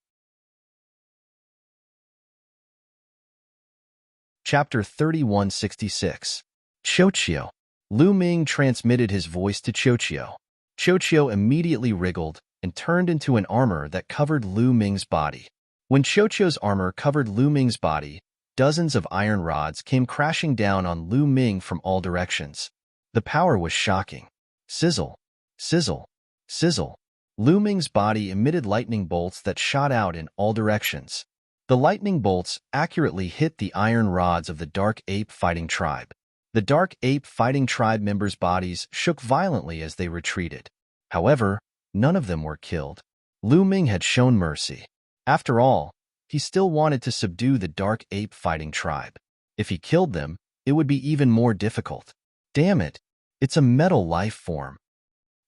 Speaker 1: Chapter 3166. Qiuqiu. Lu Ming transmitted his voice to Qiuqiu. Qiuqiu immediately wriggled and turned into an armor that covered Lu Ming's body. When Qiuqiu's armor covered Lu Ming's body, dozens of iron rods came crashing down on Lu Ming from all directions. The power was shocking. Sizzle, sizzle, sizzle. Lu Ming's body emitted lightning bolts that shot out in all directions. The lightning bolts accurately hit the iron rods of the Dark Ape Fighting Tribe. The dark ape fighting tribe members' bodies shook violently as they retreated. However, none of them were killed. Lu Ming had shown mercy. After all, he still wanted to subdue the dark ape fighting tribe. If he killed them, it would be even more difficult. Damn it, it's a metal life form.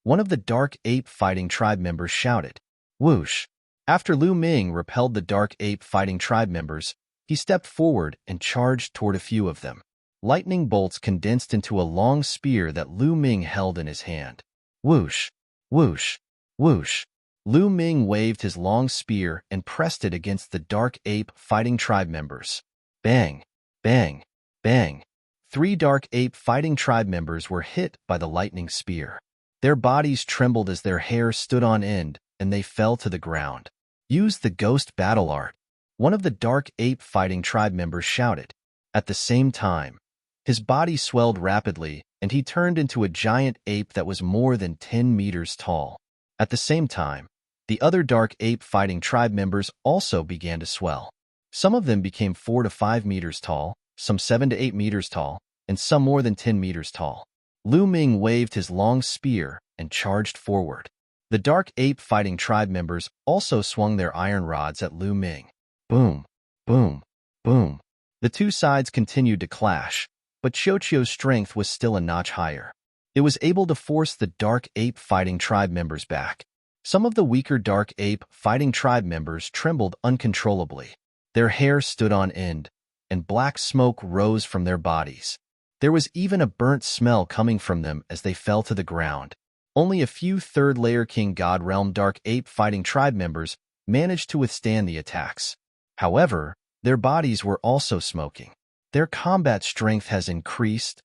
Speaker 1: One of the dark ape fighting tribe members shouted. Whoosh! After Lu Ming repelled the dark ape fighting tribe members, he stepped forward and charged toward a few of them. Lightning bolts condensed into a long spear that Lu Ming held in his hand. Whoosh! Whoosh! Whoosh! Lu Ming waved his long spear and pressed it against the dark ape fighting tribe members. Bang! Bang! Bang! 3 dark ape fighting tribe members were hit by the lightning spear. Their bodies trembled as their hair stood on end, and they fell to the ground. Use the ghost battle art. One of the dark ape fighting tribe members shouted. At the same time, his body swelled rapidly, and he turned into a giant ape that was more than 10 meters tall. At the same time, the other dark ape fighting tribe members also began to swell. Some of them became 4 to 5 meters tall, some 7 to 8 meters tall, and some more than 10 meters tall. Lu Ming waved his long spear and charged forward. The dark ape fighting tribe members also swung their iron rods at Lu Ming. Boom, boom, boom. The two sides continued to clash, but Qiuqiu's strength was still a notch higher. It was able to force the dark ape fighting tribe members back. Some of the weaker dark ape fighting tribe members trembled uncontrollably. Their hair stood on end, and black smoke rose from their bodies. There was even a burnt smell coming from them as they fell to the ground. Only a few third-layer King God Realm dark ape fighting tribe members managed to withstand the attacks. However, their bodies were also smoking. Their combat strength has increased.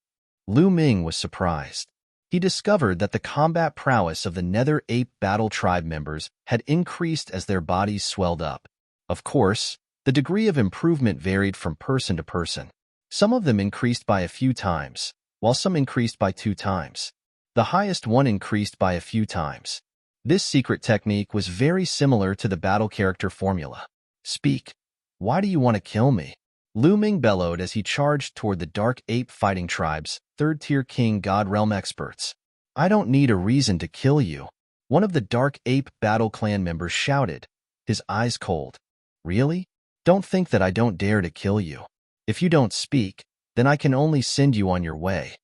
Speaker 1: Lu Ming was surprised. He discovered that the combat prowess of the Nether Ape Battle Tribe members had increased as their bodies swelled up. Of course, the degree of improvement varied from person to person. Some of them increased by a few times, while some increased by 2 times. The highest one increased by a few times. This secret technique was very similar to the battle character formula. Speak. Why do you want to kill me? Lu Ming bellowed as he charged toward the Dark Ape Fighting Tribe's 3rd-tier King God Realm experts. I don't need a reason to kill you. One of the Dark Ape Battle Clan members shouted, his eyes cold. Really? Don't think that I don't dare to kill you. If you don't speak, then I can only send you on your way.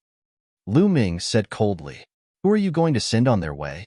Speaker 1: Lu Ming said coldly. Who are you going to send on their way?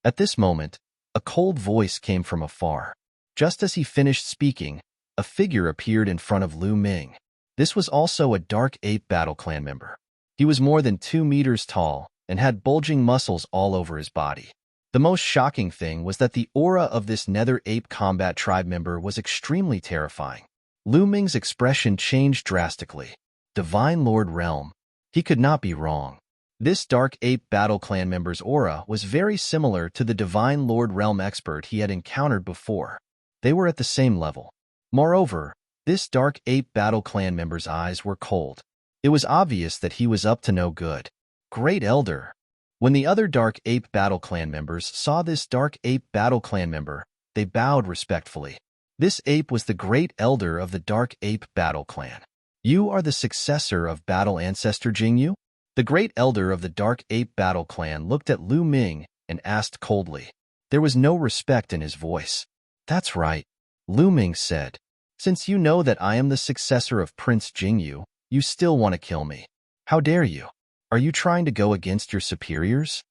Speaker 1: At this moment, a cold voice came from afar. Just as he finished speaking, a figure appeared in front of Lu Ming. This was also a Dark Ape Battle Clan member. He was more than 2 meters tall and had bulging muscles all over his body. The most shocking thing was that the aura of this Nether Ape Combat Tribe member was extremely terrifying. Lu Ming's expression changed drastically. Divine Lord Realm. He could not be wrong. This Dark Ape Battle Clan member's aura was very similar to the Divine Lord Realm expert he had encountered before. They were at the same level. Moreover, this Dark Ape Battle Clan member's eyes were cold. It was obvious that he was up to no good. Great Elder. When the other Dark Ape Battle Clan members saw this Dark Ape Battle Clan member, they bowed respectfully. This ape was the Great Elder of the Dark Ape Battle Clan. You are the successor of Battle Ancestor Jingyu? The Great Elder of the Dark Ape Battle Clan looked at Lu Ming and asked coldly. There was no respect in his voice. That's right, Lu Ming said. Since you know that I am the successor of Prince Jingyu, you still want to kill me. How dare you? Are you trying to go against your superiors?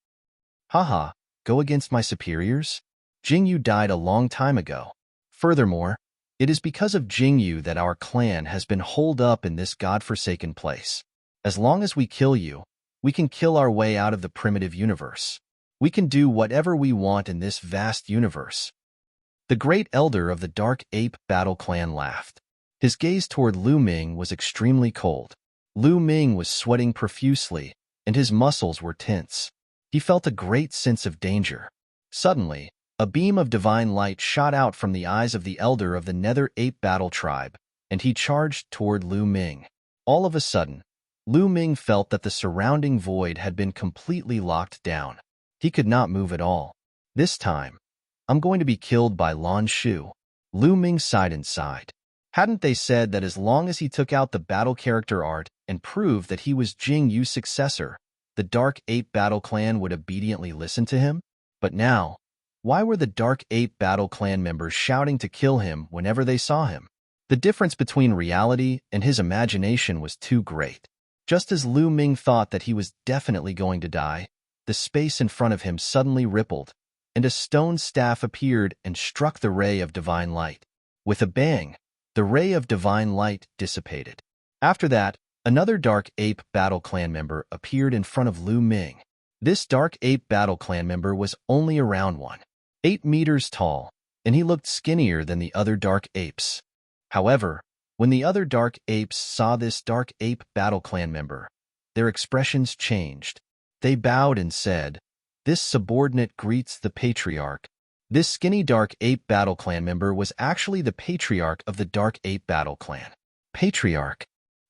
Speaker 1: Haha, go against my superiors? Jingyu died a long time ago. Furthermore, it is because of Jingyu that our clan has been holed up in this godforsaken place. As long as we kill you, we can kill our way out of the primitive universe. We can do whatever we want in this vast universe. The Great Elder of the Dark Ape Battle Clan laughed. His gaze toward Lu Ming was extremely cold. Lu Ming was sweating profusely, and his muscles were tense. He felt a great sense of danger. Suddenly, a beam of divine light shot out from the eyes of the Elder of the Nether Ape Battle Tribe, and he charged toward Lu Ming. All of a sudden, Lu Ming felt that the surrounding void had been completely locked down. He could not move at all. This time, I'm going to be killed by Lan Shu. Lu Ming sighed inside. Hadn't they said that as long as he took out the battle character art and proved that he was Jing Yu's successor, the Dark Ape Battle Clan would obediently listen to him? But now, why were the Dark Ape Battle Clan members shouting to kill him whenever they saw him? The difference between reality and his imagination was too great. Just as Lu Ming thought that he was definitely going to die, the space in front of him suddenly rippled, and a stone staff appeared and struck the ray of divine light. With a bang, the ray of divine light dissipated. After that, another Dark Ape Battle Clan member appeared in front of Lu Ming. This Dark Ape Battle Clan member was only around 8 meters tall, and he looked skinnier than the other Dark Apes. However, when the other Dark Apes saw this Dark Ape Battle Clan member, their expressions changed. They bowed and said, "This subordinate greets the Patriarch." This skinny Dark Ape Battle Clan member was actually the Patriarch of the Dark Ape Battle Clan. Patriarch.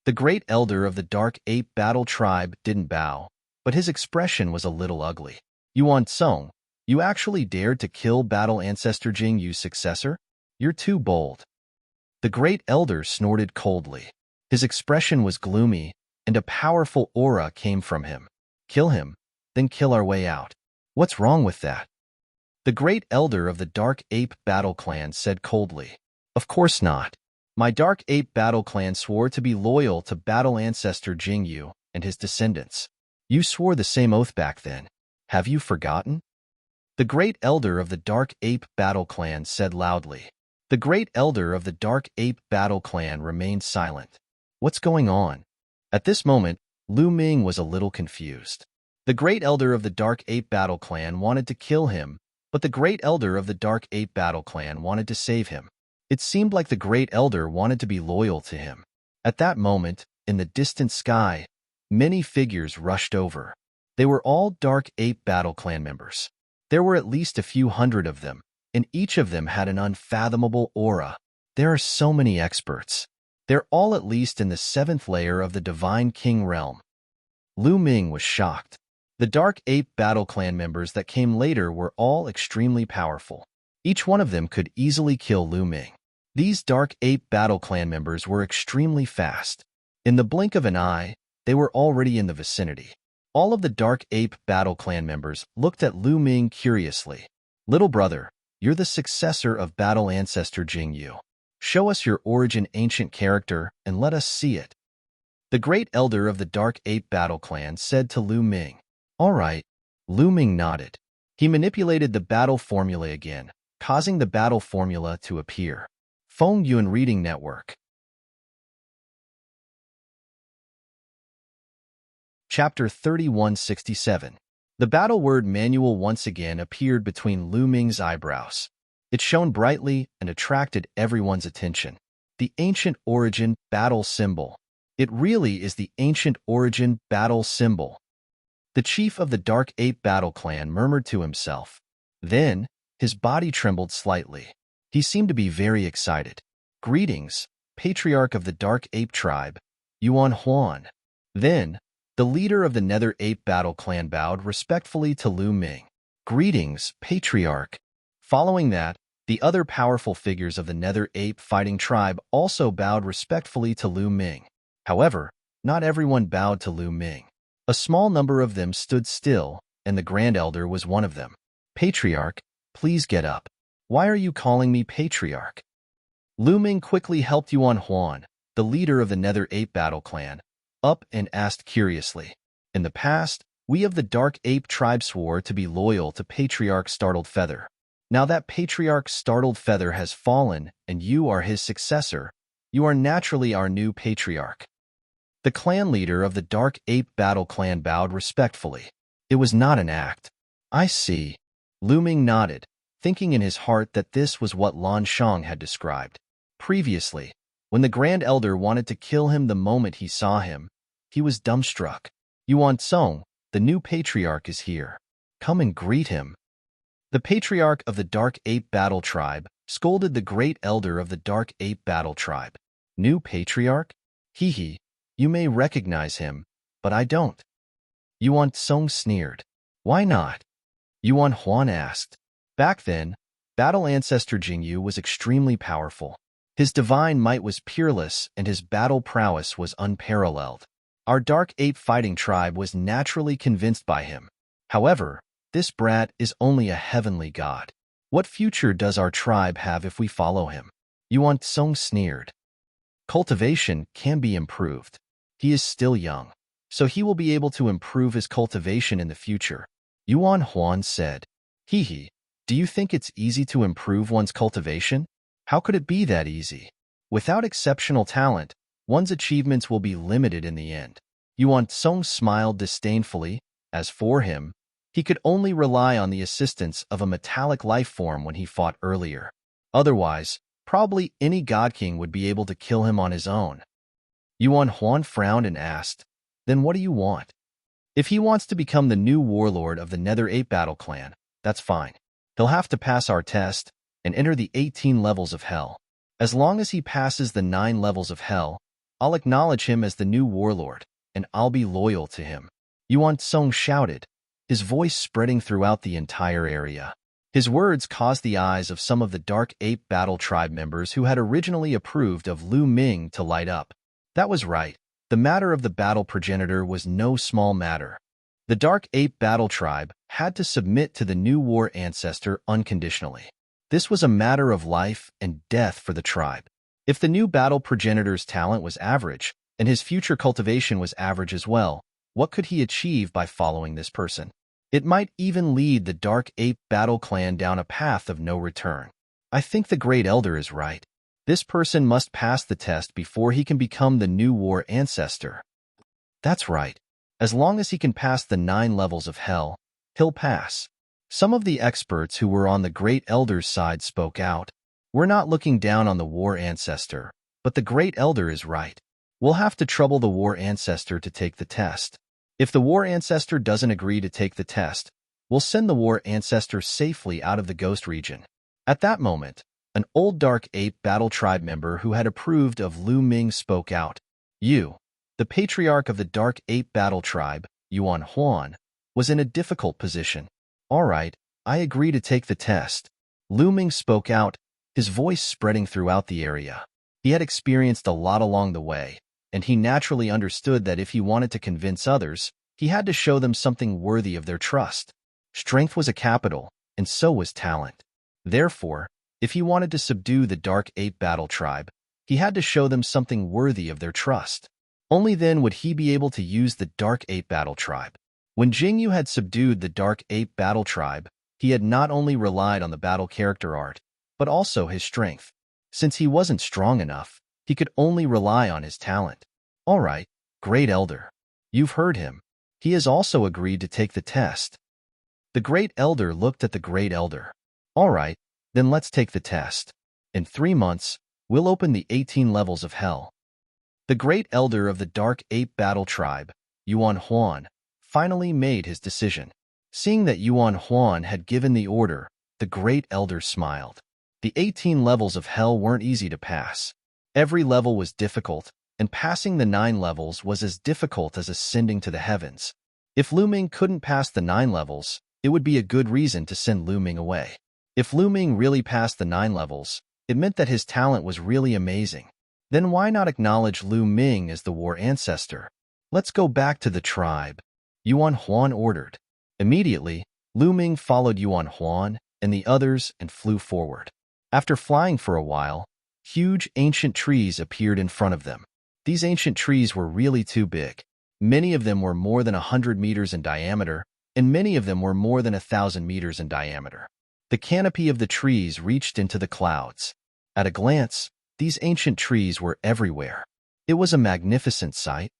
Speaker 1: The Great Elder of the Dark Ape Battle Tribe didn't bow, but his expression was a little ugly. Yuan Song, you actually dared to kill Battle Ancestor Jing Yu's successor? You're too bold. The Great Elder snorted coldly. His expression was gloomy, and a powerful aura came from him. Kill him, then kill our way out. What's wrong with that? The Great Elder of the Dark Ape Battle Clan said coldly. Of course not. My Dark Ape Battle Clan swore to be loyal to Battle Ancestor Jing Yu and his descendants. You swore the same oath back then. Have you forgotten? The Great Elder of the Dark Ape Battle Clan said loudly. The Great Elder of the Dark Ape Battle Clan remained silent. What's going on? At this moment, Lu Ming was a little confused. The Great Elder of the Dark Ape Battle Clan wanted to kill him, but the Great Elder of the Dark Ape Battle Clan wanted to save him. It seemed like the Great Elder wanted to be loyal to him. At that moment, in the distant sky, many figures rushed over. They were all Dark Ape Battle Clan members. There were at least a few hundred of them, and each of them had an unfathomable aura. There are so many experts. They're all at least in the 7th layer of the Divine King realm. Lu Ming was shocked. The Dark Ape Battle Clan members that came later were all extremely powerful. Each one of them could easily kill Lu Ming. These Dark Ape Battle Clan members were extremely fast. In the blink of an eye, they were already in the vicinity. All of the Dark Ape Battle Clan members looked at Lu Ming curiously. Little brother, you're the successor of Battle Ancestor Jing Yu. Show us your origin ancient character and let us see it. The Great Elder of the Dark Ape Battle Clan said to Lu Ming. All right. Lu Ming nodded. He manipulated the battle formula again, causing the battle formula to appear. Feng Yuan Reading Network. Chapter 3167. The battle word manual once again appeared between Lu Ming's eyebrows. It shone brightly and attracted everyone's attention. The ancient origin battle symbol. It really is the ancient origin battle symbol. The chief of the Dark Ape Battle Clan murmured to himself. Then, his body trembled slightly. He seemed to be very excited. Greetings, Patriarch of the Dark Ape Tribe, Yuan Huan. Then, the leader of the Nether Ape Battle Clan bowed respectfully to Lu Ming. Greetings, Patriarch. Following that, the other powerful figures of the Nether Ape Fighting Tribe also bowed respectfully to Lu Ming. However, not everyone bowed to Lu Ming. A small number of them stood still, and the Grand Elder was one of them. Patriarch, please get up. Why are you calling me Patriarch? Lu Ming quickly helped Yuan Huan, the leader of the Nether Ape Battle Clan, up and asked curiously. In the past, we of the Dark Ape Tribe swore to be loyal to Patriarch Startled Feather. Now that Patriarch Startled Feather has fallen and you are his successor, you are naturally our new Patriarch. The clan leader of the Dark Ape Battle Clan bowed respectfully. It was not an act. I see. Lu Ming nodded, thinking in his heart that this was what Lan Shang had described. Previously, when the Grand Elder wanted to kill him the moment he saw him, he was dumbstruck. Yuan Song, the new Patriarch, is here. Come and greet him. The Patriarch of the Dark Ape Battle Tribe scolded the Great Elder of the Dark Ape Battle Tribe. New Patriarch? Hee hee. You may recognize him, but I don't. Yuan Song sneered. Why not? Yuan Huan asked. Back then, Battle Ancestor Jing Yu was extremely powerful. His divine might was peerless and his battle prowess was unparalleled. Our dark ape fighting tribe was naturally convinced by him. However, this brat is only a heavenly god. What future does our tribe have if we follow him? Yuan Tsung sneered. Cultivation can be improved. He is still young, so he will be able to improve his cultivation in the future. Yuan Huan said, Hee, do you think it's easy to improve one's cultivation? How could it be that easy? Without exceptional talent, one's achievements will be limited in the end. Yuan Tsung smiled disdainfully. As for him, he could only rely on the assistance of a metallic life form when he fought earlier. Otherwise, probably any god king would be able to kill him on his own. Yuan Huan frowned and asked, Then what do you want? If he wants to become the new warlord of the Nether Ape Battle Clan, that's fine. He'll have to pass our test and enter the 18 levels of hell. As long as he passes the 9 levels of hell, I'll acknowledge him as the new warlord, and I'll be loyal to him. Yuan Tsung shouted, his voice spreading throughout the entire area. His words caused the eyes of some of the Dark Ape Battle Tribe members who had originally approved of Lu Ming to light up. That was right. The matter of the battle progenitor was no small matter. The Dark Ape Battle Tribe had to submit to the new war ancestor unconditionally. This was a matter of life and death for the tribe. If the new battle progenitor's talent was average, and his future cultivation was average as well, what could he achieve by following this person? It might even lead the Dark Ape Battle Clan down a path of no return. I think the Great Elder is right. This person must pass the test before he can become the new war ancestor. That's right. As long as he can pass the 9 levels of hell, he'll pass. Some of the experts who were on the Great Elder's side spoke out. We're not looking down on the war ancestor, but the Great Elder is right. We'll have to trouble the war ancestor to take the test. If the war ancestor doesn't agree to take the test, we'll send the war ancestor safely out of the ghost region. At that moment, an old Dark Ape Battle Tribe member who had approved of Lu Ming spoke out. You, the patriarch of the Dark Ape Battle Tribe, Yuan Huan, was in a difficult position. All right, I agree to take the test. Lu Ming spoke out, his voice spreading throughout the area. He had experienced a lot along the way, and he naturally understood that if he wanted to convince others, he had to show them something worthy of their trust. Strength was a capital, and so was talent. Therefore, if he wanted to subdue the Dark Ape Battle Tribe, he had to show them something worthy of their trust. Only then would he be able to use the Dark Ape Battle Tribe. When Jingyu had subdued the Dark Ape Battle Tribe, he had not only relied on the battle character art, but also his strength. Since he wasn't strong enough, he could only rely on his talent. All right, Great Elder. You've heard him. He has also agreed to take the test. The Great Elder looked at the Great Elder. All right, then let's take the test. In 3 months, we'll open the 18 levels of hell. The Great Elder of the Dark Ape Battle Tribe, Yuan Huan, finally made his decision. Seeing that Yuan Huan had given the order, the Great Elder smiled. The 18 levels of hell weren't easy to pass. Every level was difficult, and passing the 9 levels was as difficult as ascending to the heavens. If Lu Ming couldn't pass the 9 levels, it would be a good reason to send Lu Ming away. If Lu Ming really passed the 9 levels, it meant that his talent was really amazing. Then why not acknowledge Lu Ming as the war ancestor? Let's go back to the tribe, Yuan Huan ordered. Immediately, Lu Ming followed Yuan Huan and the others and flew forward. After flying for a while, huge ancient trees appeared in front of them. These ancient trees were really too big. Many of them were more than 100 meters in diameter, and many of them were more than 1,000 meters in diameter. The canopy of the trees reached into the clouds. At a glance, these ancient trees were everywhere. It was a magnificent sight.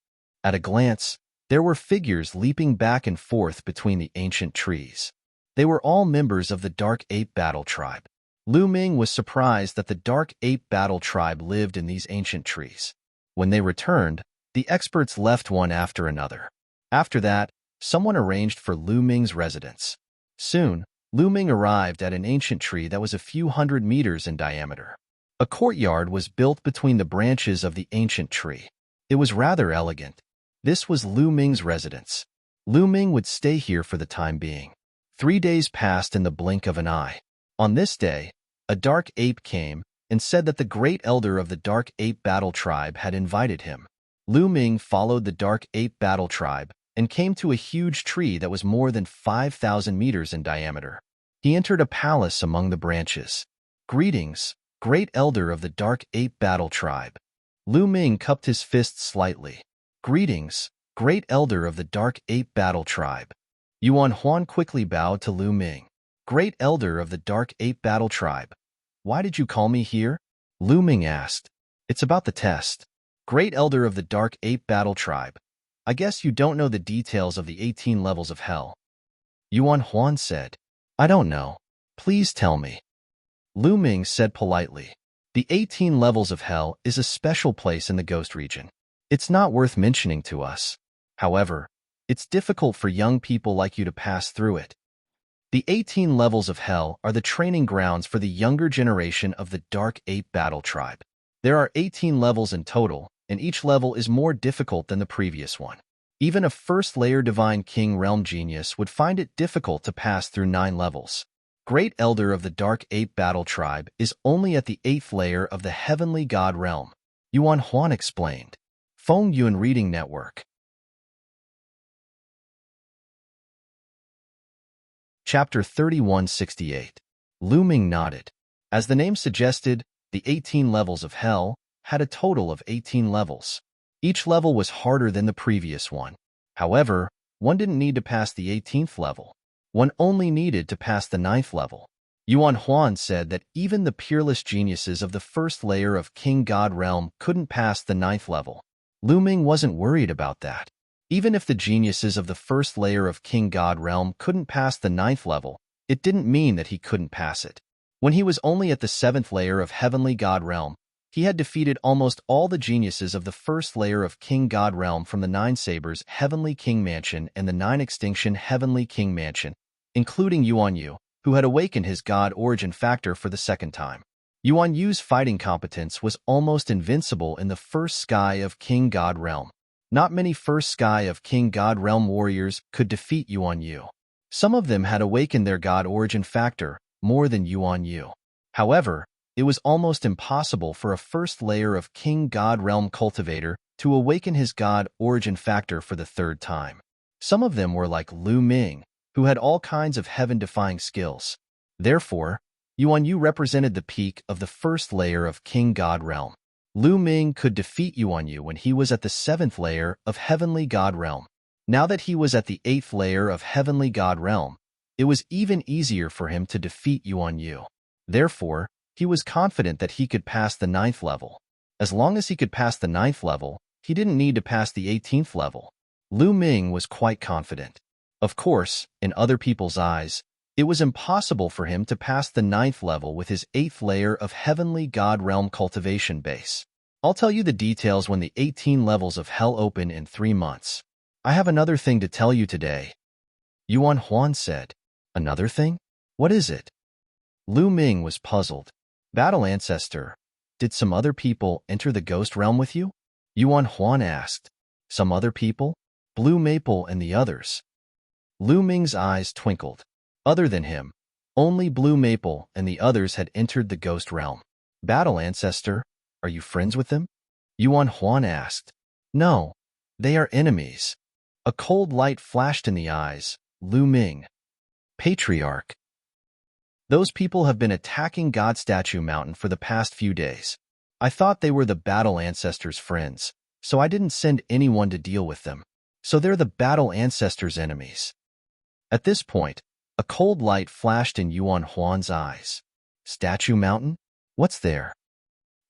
Speaker 1: At a glance, there were figures leaping back and forth between the ancient trees. They were all members of the Dark Ape Battle Tribe. Lu Ming was surprised that the Dark Ape Battle Tribe lived in these ancient trees. When they returned, the experts left one after another. After that, someone arranged for Lu Ming's residence. Soon, Lu Ming arrived at an ancient tree that was a few hundred meters in diameter. A courtyard was built between the branches of the ancient tree. It was rather elegant. This was Lu Ming's residence. Lu Ming would stay here for the time being. 3 days passed in the blink of an eye. On this day, a dark ape came and said that the great elder of the Dark Ape Battle Tribe had invited him. Lu Ming followed the Dark Ape Battle Tribe and came to a huge tree that was more than 5,000 meters in diameter. He entered a palace among the branches. "Greetings, great elder of the Dark Ape Battle Tribe." Lu Ming cupped his fists slightly. "Greetings, great elder of the Dark Ape Battle Tribe." Yuan Huan quickly bowed to Lu Ming. "Great elder of the Dark Ape Battle Tribe, why did you call me here?" Lu Ming asked. "It's about the test." "Great elder of the Dark Ape Battle Tribe, I guess you don't know the details of the 18 levels of hell." Yuan Huan said. "I don't know. Please tell me." Lu Ming said politely. "The 18 levels of hell is a special place in the ghost region. It's not worth mentioning to us. However, it's difficult for young people like you to pass through it. The 18 levels of hell are the training grounds for the younger generation of the Dark Ape Battle Tribe. There are 18 levels in total, and each level is more difficult than the previous one. Even a first-layer Divine King Realm genius would find it difficult to pass through 9 levels. Great Elder of the Dark Ape Battle Tribe is only at the 8th layer of the Heavenly God Realm," Yuan Huan explained. Feng Yuan Reading Network. Chapter 3168. Lu Ming nodded. As the name suggested, the 18 levels of hell had a total of 18 levels. Each level was harder than the previous one. However, one didn't need to pass the 18th level. One only needed to pass the 9th level. Yuan Huan said that even the peerless geniuses of the first layer of King God Realm couldn't pass the 9th level. Lu Ming wasn't worried about that. Even if the geniuses of the first layer of King God Realm couldn't pass the 9th level, it didn't mean that he couldn't pass it. When he was only at the 7th layer of Heavenly God Realm, he had defeated almost all the geniuses of the first layer of King God Realm from the 9 Sabers Heavenly King Mansion and the 9 Extinction Heavenly King Mansion, including Yuan Yu, who had awakened his God origin factor for the second time. Yuan Yu's fighting competence was almost invincible in the first sky of King God Realm. Not many first sky of King God Realm warriors could defeat Yuan Yu. Some of them had awakened their God origin factor more than Yuan Yu. However, it was almost impossible for a first layer of King God Realm cultivator to awaken his God origin factor for the 3rd time. Some of them were like Lu Ming, who had all kinds of heaven-defying skills. Therefore, Yuan Yu represented the peak of the first layer of King God Realm. Lu Ming could defeat Yuan Yu when he was at the 7th layer of Heavenly God Realm. Now that he was at the 8th layer of Heavenly God Realm, it was even easier for him to defeat Yuan Yu. Therefore, he was confident that he could pass the 9th level. As long as he could pass the 9th level, he didn't need to pass the 18th level. Lu Ming was quite confident. Of course, in other people's eyes, it was impossible for him to pass the 9th level with his 8th layer of Heavenly God Realm cultivation base. I'll tell you the details when the 18 levels of hell open in 3 months. I have another thing to tell you today. Yuan Huan said. Another thing? What is it? Lu Ming was puzzled. Battle Ancestor, did some other people enter the ghost realm with you? Yuan Huan asked. Some other people? Blue Maple and the others. Lu Ming's eyes twinkled. Other than him, only Blue Maple and the others had entered the ghost realm. Battle Ancestor, are you friends with them? Yuan Huan asked. No, they are enemies. A cold light flashed in the eyes. Lu Ming. Patriarch. Those people have been attacking God Statue Mountain for the past few days. I thought they were the Battle Ancestors' friends, so I didn't send anyone to deal with them. So they're the Battle Ancestors' enemies. At this point, a cold light flashed in Yuan Huan's eyes. Statue Mountain? What's there?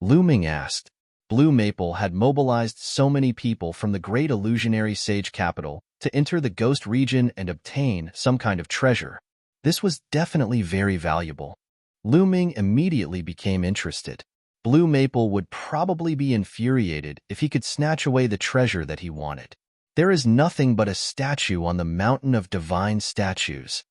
Speaker 1: Lu Ming asked. Blue Maple had mobilized so many people from the great illusionary sage capital to enter the ghost region and obtain some kind of treasure. This was definitely very valuable. Lu Ming immediately became interested. Blue Maple would probably be infuriated if he could snatch away the treasure that he wanted. There is nothing but a statue on the mountain of divine statues.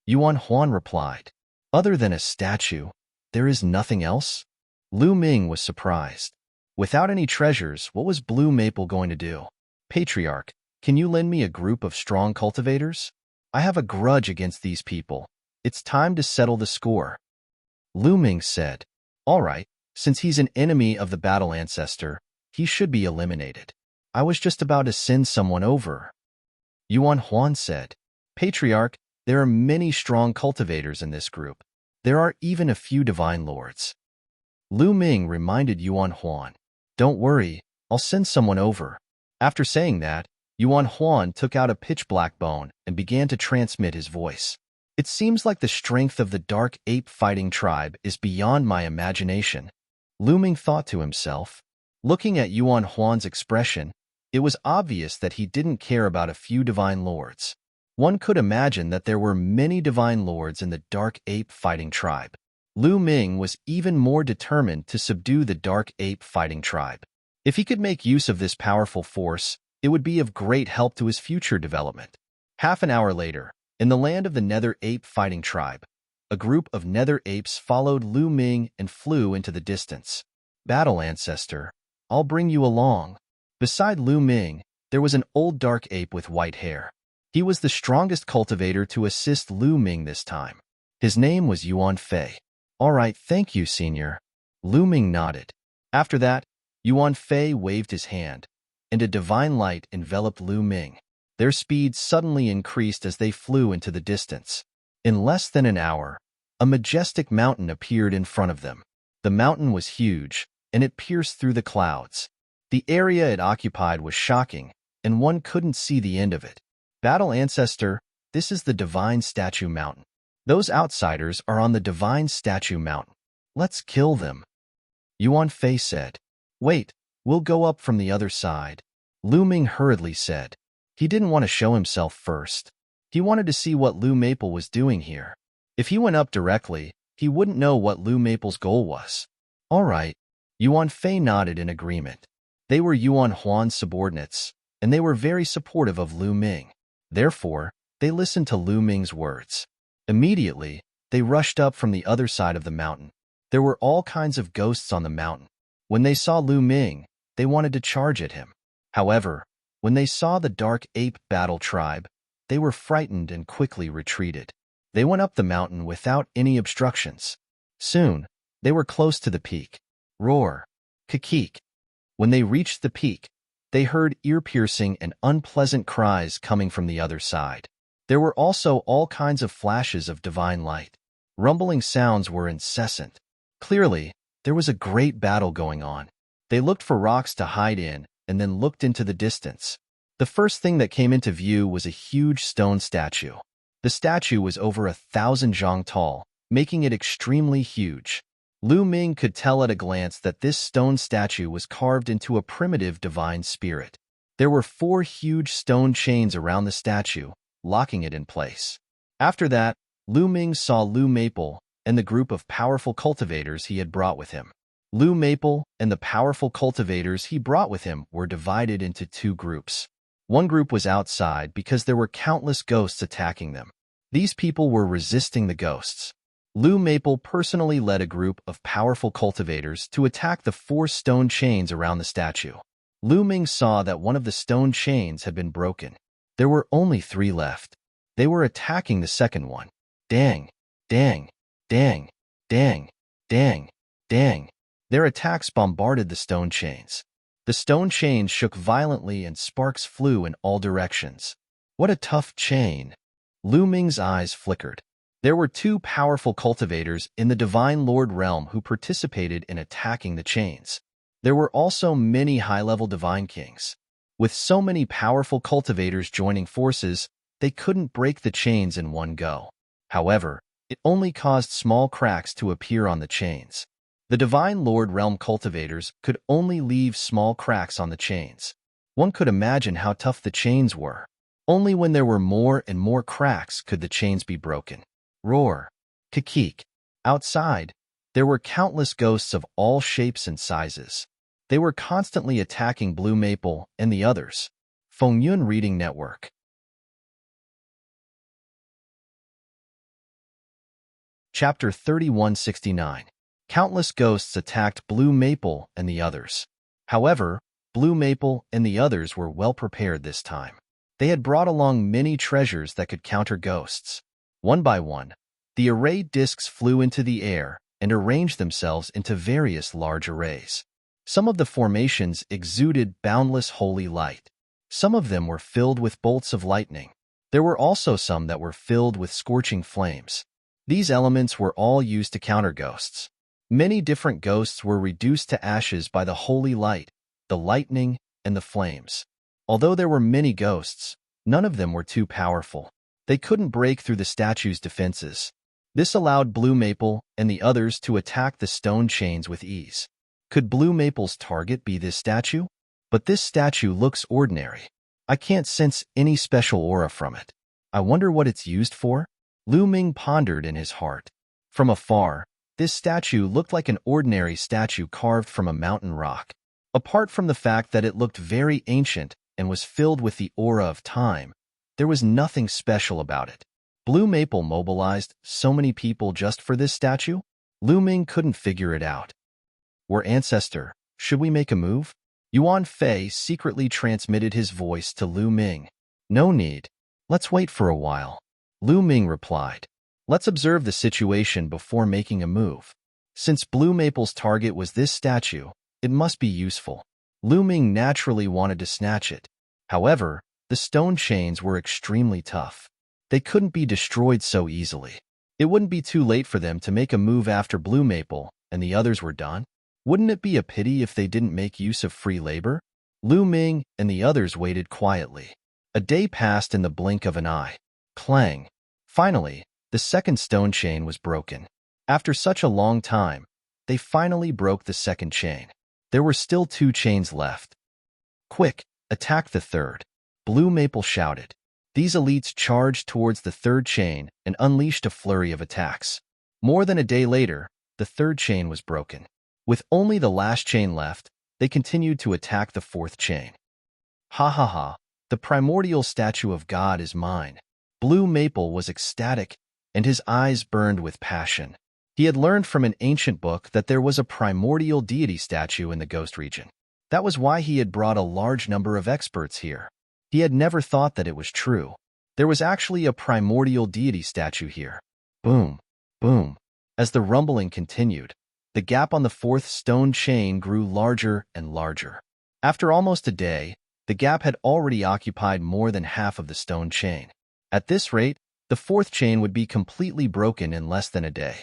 Speaker 1: Yuan Huan replied. Other than a statue, there is nothing else? Lu Ming was surprised. Without any treasures, what was Blue Maple going to do? Patriarch, can you lend me a group of strong cultivators? I have a grudge against these people. It's time to settle the score. Lu Ming said. All right, Since he's an enemy of the battle ancestor, he should be eliminated. I was just about to send someone over. Yuan Huan said. Patriarch, there are many strong cultivators in this group. There are even a few divine lords. Lu Ming reminded Yuan Huan. Don't worry, I'll send someone over. After saying that, Yuan Huan took out a pitch-black bone and began to transmit his voice. It seems like the strength of the dark ape fighting tribe is beyond my imagination. Lu Ming thought to himself. Looking at Yuan Huan's expression, it was obvious that he didn't care about a few divine lords. One could imagine that there were many divine lords in the dark ape fighting tribe. Lu Ming was even more determined to subdue the dark ape fighting tribe. If he could make use of this powerful force, it would be of great help to his future development. Half an hour later, in the land of the Nether Ape fighting tribe, a group of Nether apes followed Lu Ming and flew into the distance. Battle ancestor, I'll bring you along. Beside Lu Ming, there was an old dark ape with white hair. He was the strongest cultivator to assist Lu Ming this time. His name was Yuan Fei. All right, thank you, senior. Lu Ming nodded. After that, Yuan Fei waved his hand, and a divine light enveloped Lu Ming. Their speed suddenly increased as they flew into the distance. In less than an hour, a majestic mountain appeared in front of them. The mountain was huge, and it pierced through the clouds. The area it occupied was shocking, and one couldn't see the end of it. Battle Ancestor, this is the Divine Statue Mountain. Those outsiders are on the Divine Statue Mountain. Let's kill them. Yuan Fei said. Wait, we'll go up from the other side. Lu Ming hurriedly said. He didn't want to show himself first. He wanted to see what Lu Maple was doing here. If he went up directly, he wouldn't know what Lu Maple's goal was. All right. Yuan Fei nodded in agreement. They were Yuan Huan's subordinates, and they were very supportive of Lu Ming. Therefore, they listened to Lu Ming's words. Immediately, they rushed up from the other side of the mountain. There were all kinds of ghosts on the mountain. When they saw Lu Ming, they wanted to charge at him. However, when they saw the Dark Ape Battle Tribe, they were frightened and quickly retreated. They went up the mountain without any obstructions. Soon, they were close to the peak. Roar! Kikik! When they reached the peak, they heard ear-piercing and unpleasant cries coming from the other side. There were also all kinds of flashes of divine light. Rumbling sounds were incessant. Clearly, there was a great battle going on. They looked for rocks to hide in and then looked into the distance. The first thing that came into view was a huge stone statue. The statue was over 1,000 zhang tall, making it extremely huge. Lu Ming could tell at a glance that this stone statue was carved into a primitive divine spirit. There were 4 huge stone chains around the statue, locking it in place. After that, Lu Ming saw Lu Maple and the group of powerful cultivators he had brought with him. Lu Maple and the powerful cultivators he brought with him were divided into 2 groups. One group was outside because there were countless ghosts attacking them. These people were resisting the ghosts. Lu Maple personally led a group of powerful cultivators to attack the 4 stone chains around the statue. Lu Ming saw that one of the stone chains had been broken. There were only 3 left. They were attacking the second one. Dang, dang, dang, dang, dang, dang. Their attacks bombarded the stone chains. The stone chains shook violently and sparks flew in all directions. What a tough chain. Lu Ming's eyes flickered. There were 2 powerful cultivators in the Divine Lord realm who participated in attacking the chains. There were also many high-level divine kings. With so many powerful cultivators joining forces, they couldn't break the chains in one go. However, it only caused small cracks to appear on the chains. The Divine Lord realm cultivators could only leave small cracks on the chains. One could imagine how tough the chains were. Only when there were more and more cracks could the chains be broken. Roar! Kikik! Outside, there were countless ghosts of all shapes and sizes. They were constantly attacking Blue Maple and the others. Fengyun Reading Network. Chapter 3169. Countless ghosts attacked Blue Maple and the others. However, Blue Maple and the others were well prepared this time. They had brought along many treasures that could counter ghosts. One by one, the array discs flew into the air and arranged themselves into various large arrays. Some of the formations exuded boundless holy light. Some of them were filled with bolts of lightning. There were also some that were filled with scorching flames. These elements were all used to counter ghosts. Many different ghosts were reduced to ashes by the holy light, the lightning, and the flames. Although there were many ghosts, none of them were too powerful. They couldn't break through the statue's defenses. This allowed Blue Maple and the others to attack the stone chains with ease. Could Blue Maple's target be this statue? But this statue looks ordinary. I can't sense any special aura from it. I wonder what it's used for? Lu Ming pondered in his heart. From afar, this statue looked like an ordinary statue carved from a mountain rock. Apart from the fact that it looked very ancient and was filled with the aura of time, there was nothing special about it. Blue Maple mobilized so many people just for this statue? Lu Ming couldn't figure it out. We're ancestor. Should we make a move? Yuan Fei secretly transmitted his voice to Lu Ming. No need. Let's wait for a while. Lu Ming replied. Let's observe the situation before making a move. Since Blue Maple's target was this statue, it must be useful. Lu Ming naturally wanted to snatch it. However, the stone chains were extremely tough. They couldn't be destroyed so easily. It wouldn't be too late for them to make a move after Blue Maple and the others were done. Wouldn't it be a pity if they didn't make use of free labor? Lu Ming and the others waited quietly. A day passed in the blink of an eye. Clang. Finally, the second stone chain was broken. After such a long time, they finally broke the second chain. There were still 2 chains left. Quick, attack the third. Blue Maple shouted. These elites charged towards the third chain and unleashed a flurry of attacks. More than a day later, the third chain was broken. With only the last chain left, they continued to attack the fourth chain. Ha ha ha, the primordial statue of God is mine. Blue Maple was ecstatic, and his eyes burned with passion. He had learned from an ancient book that there was a primordial deity statue in the ghost region. That was why he had brought a large number of experts here. He had never thought that it was true. There was actually a primordial deity statue here. Boom, boom. As the rumbling continued, the gap on the fourth stone chain grew larger and larger. After almost a day, the gap had already occupied more than half of the stone chain. At this rate, the fourth chain would be completely broken in less than a day.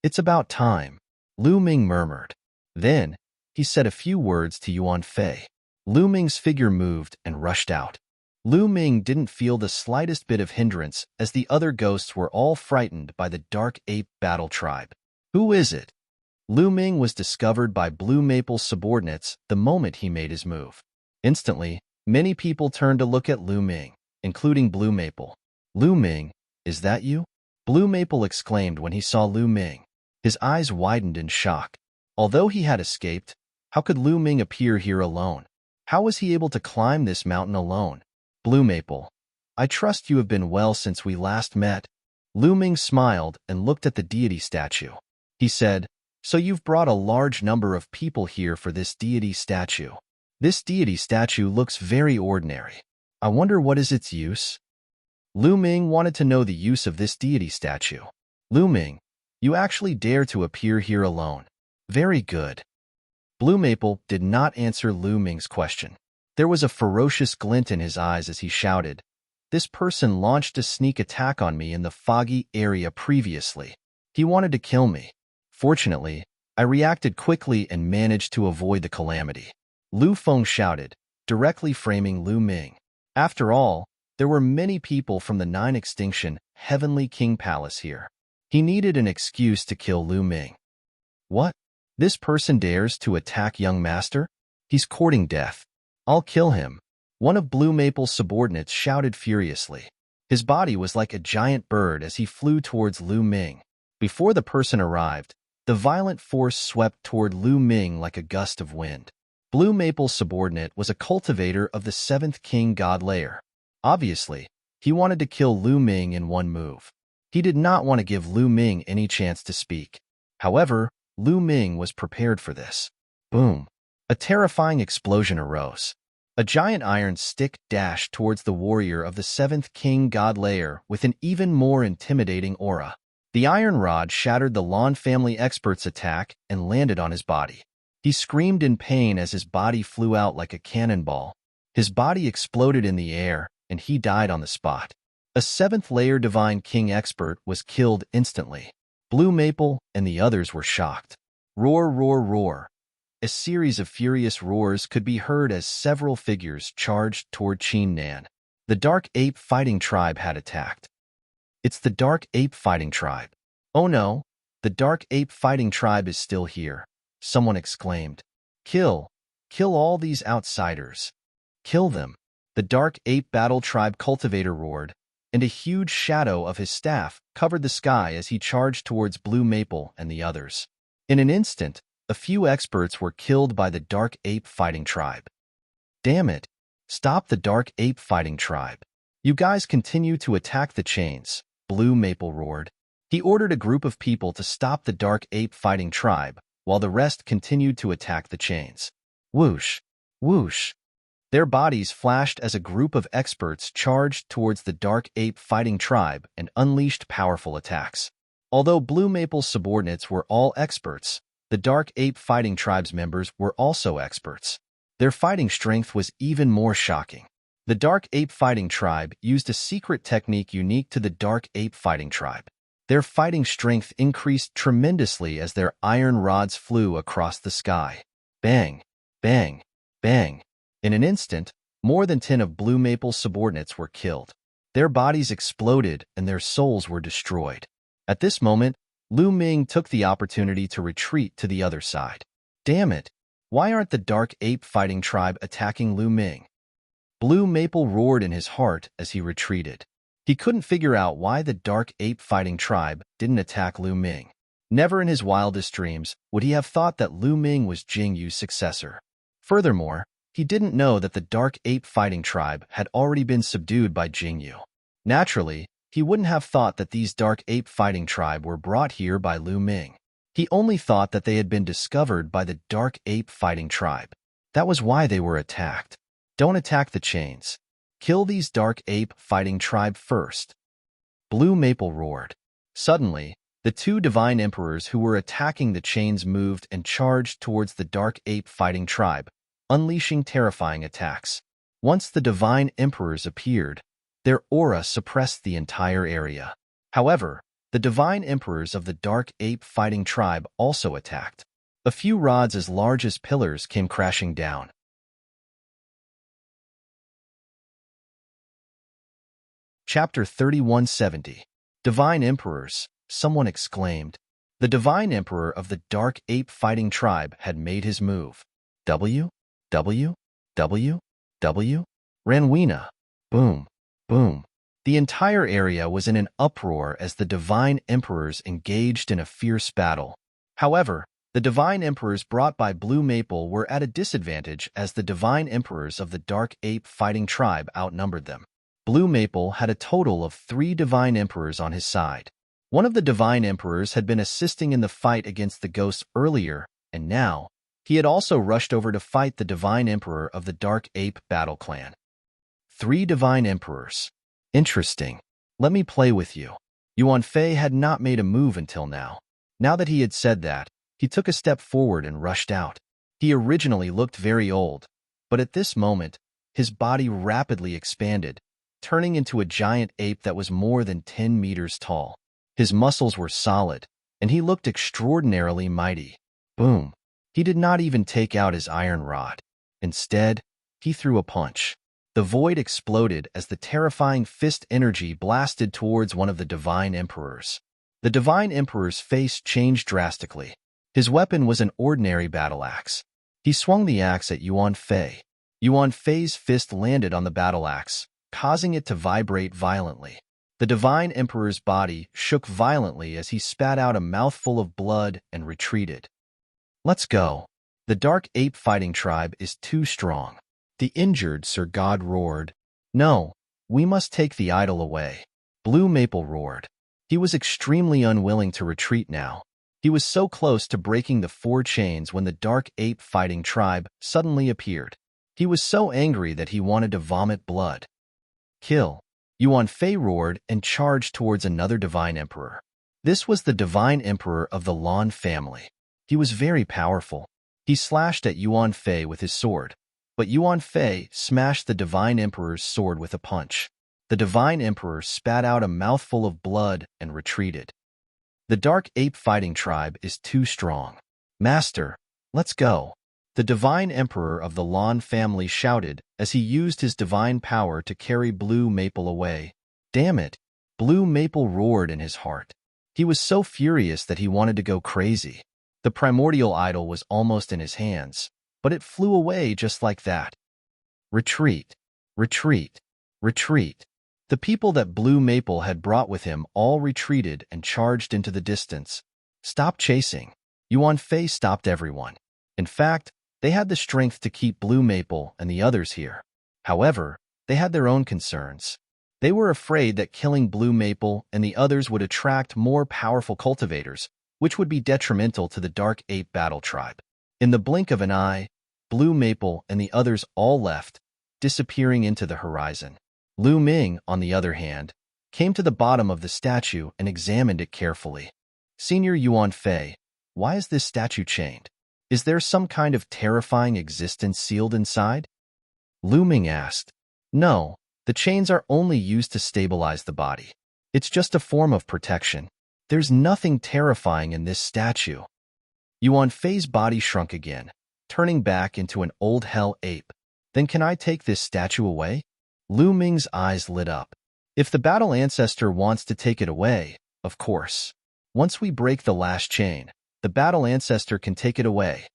Speaker 1: It's about time, Lu Ming murmured. Then, he said a few words to Yuan Fei. Lu Ming's figure moved and rushed out. Lu Ming didn't feel the slightest bit of hindrance as the other ghosts were all frightened by the Dark Ape Battle Tribe. Who is it? Lu Ming was discovered by Blue Maple's subordinates the moment he made his move. Instantly, many people turned to look at Lu Ming, including Blue Maple. Lu Ming, is that you? Blue Maple exclaimed when he saw Lu Ming. His eyes widened in shock. Although he had escaped, how could Lu Ming appear here alone? How was he able to climb this mountain alone? Blue Maple, I trust you have been well since we last met. Lu Ming smiled and looked at the deity statue. He said, so you've brought a large number of people here for this deity statue. This deity statue looks very ordinary. I wonder what is its use? Lu Ming wanted to know the use of this deity statue. Lu Ming, you actually dare to appear here alone. Very good. Blue Maple did not answer Lu Ming's question. There was a ferocious glint in his eyes as he shouted, this person launched a sneak attack on me in the foggy area previously. He wanted to kill me. Fortunately, I reacted quickly and managed to avoid the calamity. Lu Feng shouted, directly framing Lu Ming. After all, there were many people from the 9 Extinction Heavenly King Palace here. He needed an excuse to kill Lu Ming. What? This person dares to attack young master? He's courting death. I'll kill him. One of Blue Maple's subordinates shouted furiously. His body was like a giant bird as he flew towards Lu Ming. Before the person arrived, the violent force swept toward Lu Ming like a gust of wind. Blue Maple's subordinate was a cultivator of the 7th King God Layer. Obviously, he wanted to kill Lu Ming in one move. He did not want to give Lu Ming any chance to speak. However, Lu Ming was prepared for this. Boom! A terrifying explosion arose. A giant iron stick dashed towards the warrior of the 7th King God Layer with an even more intimidating aura. The iron rod shattered the Lan family expert's attack and landed on his body. He screamed in pain as his body flew out like a cannonball. His body exploded in the air, and he died on the spot. A seventh-layer Divine King expert was killed instantly. Blue Maple and the others were shocked. Roar, roar, roar. A series of furious roars could be heard as several figures charged toward Qin Nan. The Dark Ape Fighting Tribe had attacked. It's the Dark Ape Fighting Tribe. Oh no, the Dark Ape Fighting Tribe is still here, someone exclaimed. Kill all these outsiders. Kill them. The Dark Ape Battle Tribe cultivator roared, and a huge shadow of his staff covered the sky as he charged towards Blue Maple and the others. In an instant, a few experts were killed by the Dark Ape Fighting Tribe. Damn it! Stop the Dark Ape Fighting Tribe. You guys continue to attack the chains, Blue Maple roared. He ordered a group of people to stop the Dark Ape Fighting Tribe, while the rest continued to attack the chains. Whoosh! Whoosh! Their bodies flashed as a group of experts charged towards the Dark Ape Fighting Tribe and unleashed powerful attacks. Although Blue Maple's subordinates were all experts, the Dark Ape Fighting Tribe's members were also experts. Their fighting strength was even more shocking. The Dark Ape Fighting Tribe used a secret technique unique to the Dark Ape Fighting Tribe. Their fighting strength increased tremendously as their iron rods flew across the sky. Bang! Bang! Bang! In an instant, more than 10 of Blue Maple's subordinates were killed. Their bodies exploded and their souls were destroyed. At this moment, Lu Ming took the opportunity to retreat to the other side. Damn it! Why aren't the Dark Ape Fighting Tribe attacking Lu Ming? Blue Maple roared in his heart as he retreated. He couldn't figure out why the Dark Ape Fighting Tribe didn't attack Lu Ming. Never in his wildest dreams would he have thought that Lu Ming was Jing Yu's successor. Furthermore, he didn't know that the Dark Ape Fighting Tribe had already been subdued by Jing Yu. Naturally, he wouldn't have thought that these Dark Ape Fighting Tribe were brought here by Lu Ming. He only thought that they had been discovered by the Dark Ape Fighting Tribe. That was why they were attacked. Don't attack the chains. Kill these Dark Ape Fighting Tribe first. Blue Maple roared. Suddenly, the two Divine Emperors who were attacking the chains moved and charged towards the Dark Ape Fighting Tribe, unleashing terrifying attacks. Once the Divine Emperors appeared, their aura suppressed the entire area. However, the Divine Emperors of the Dark Ape Fighting Tribe also attacked. A few rods as large as pillars came crashing down. Chapter 3170. Divine Emperors, someone exclaimed. The Divine Emperor of the Dark Ape Fighting Tribe had made his move. W? Ranwina. Boom. Boom. The entire area was in an uproar as the Divine Emperors engaged in a fierce battle. However, the Divine Emperors brought by Blue Maple were at a disadvantage as the Divine Emperors of the Dark Ape Fighting Tribe outnumbered them. Blue Maple had a total of 3 Divine Emperors on his side. One of the Divine Emperors had been assisting in the fight against the ghosts earlier, and now, he had also rushed over to fight the Divine Emperor of the Dark Ape Battle Clan. 3 Divine Emperors. Interesting. Let me play with you. Yuan Fei had not made a move until now. Now that he had said that, he took a step forward and rushed out. He originally looked very old, but at this moment, his body rapidly expanded, turning into a giant ape that was more than 10 meters tall. His muscles were solid, and he looked extraordinarily mighty. Boom. He did not even take out his iron rod. Instead, he threw a punch. The void exploded as the terrifying fist energy blasted towards one of the Divine Emperors. The Divine Emperor's face changed drastically. His weapon was an ordinary battle axe. He swung the axe at Yuan Fei. Yuan Fei's fist landed on the battle axe, causing it to vibrate violently. The Divine Emperor's body shook violently as he spat out a mouthful of blood and retreated. Let's go. The Dark Ape Fighting Tribe is too strong. The injured Sir God roared. No, we must take the idol away. Blue Maple roared. He was extremely unwilling to retreat now. He was so close to breaking the 4 chains when the Dark Ape Fighting Tribe suddenly appeared. He was so angry that he wanted to vomit blood. Kill. Yuan Fei roared and charged towards another Divine Emperor. This was the divine emperor of the Lan family. He was very powerful. He slashed at Yuan Fei with his sword, but Yuan Fei smashed the divine emperor's sword with a punch. The divine emperor spat out a mouthful of blood and retreated. The dark ape fighting tribe is too strong. Master, let's go. The divine emperor of the Lan family shouted as he used his divine power to carry Blue Maple away. Damn it! Blue Maple roared in his heart. He was so furious that he wanted to go crazy. The primordial idol was almost in his hands, but it flew away just like that. Retreat, retreat, retreat. The people that Blue Maple had brought with him all retreated and charged into the distance. Stop chasing. Yuan Fei stopped everyone. In fact, they had the strength to keep Blue Maple and the others here. However, they had their own concerns. They were afraid that killing Blue Maple and the others would attract more powerful cultivators, which would be detrimental to the Dark Ape Battle Tribe. In the blink of an eye, Blue Maple and the others all left, disappearing into the horizon. Lu Ming, on the other hand, came to the bottom of the statue and examined it carefully. Senior Yuan Fei, why is this statue chained? Is there some kind of terrifying existence sealed inside? Lu Ming asked. No, the chains are only used to stabilize the body. It's just a form of protection. There's nothing terrifying in this statue. Yuan Fei's body shrunk again, turning back into an old hell ape. Then can I take this statue away? Lu Ming's eyes lit up. If the battle ancestor wants to take it away, of course. Once we break the last chain, the battle ancestor can take it away.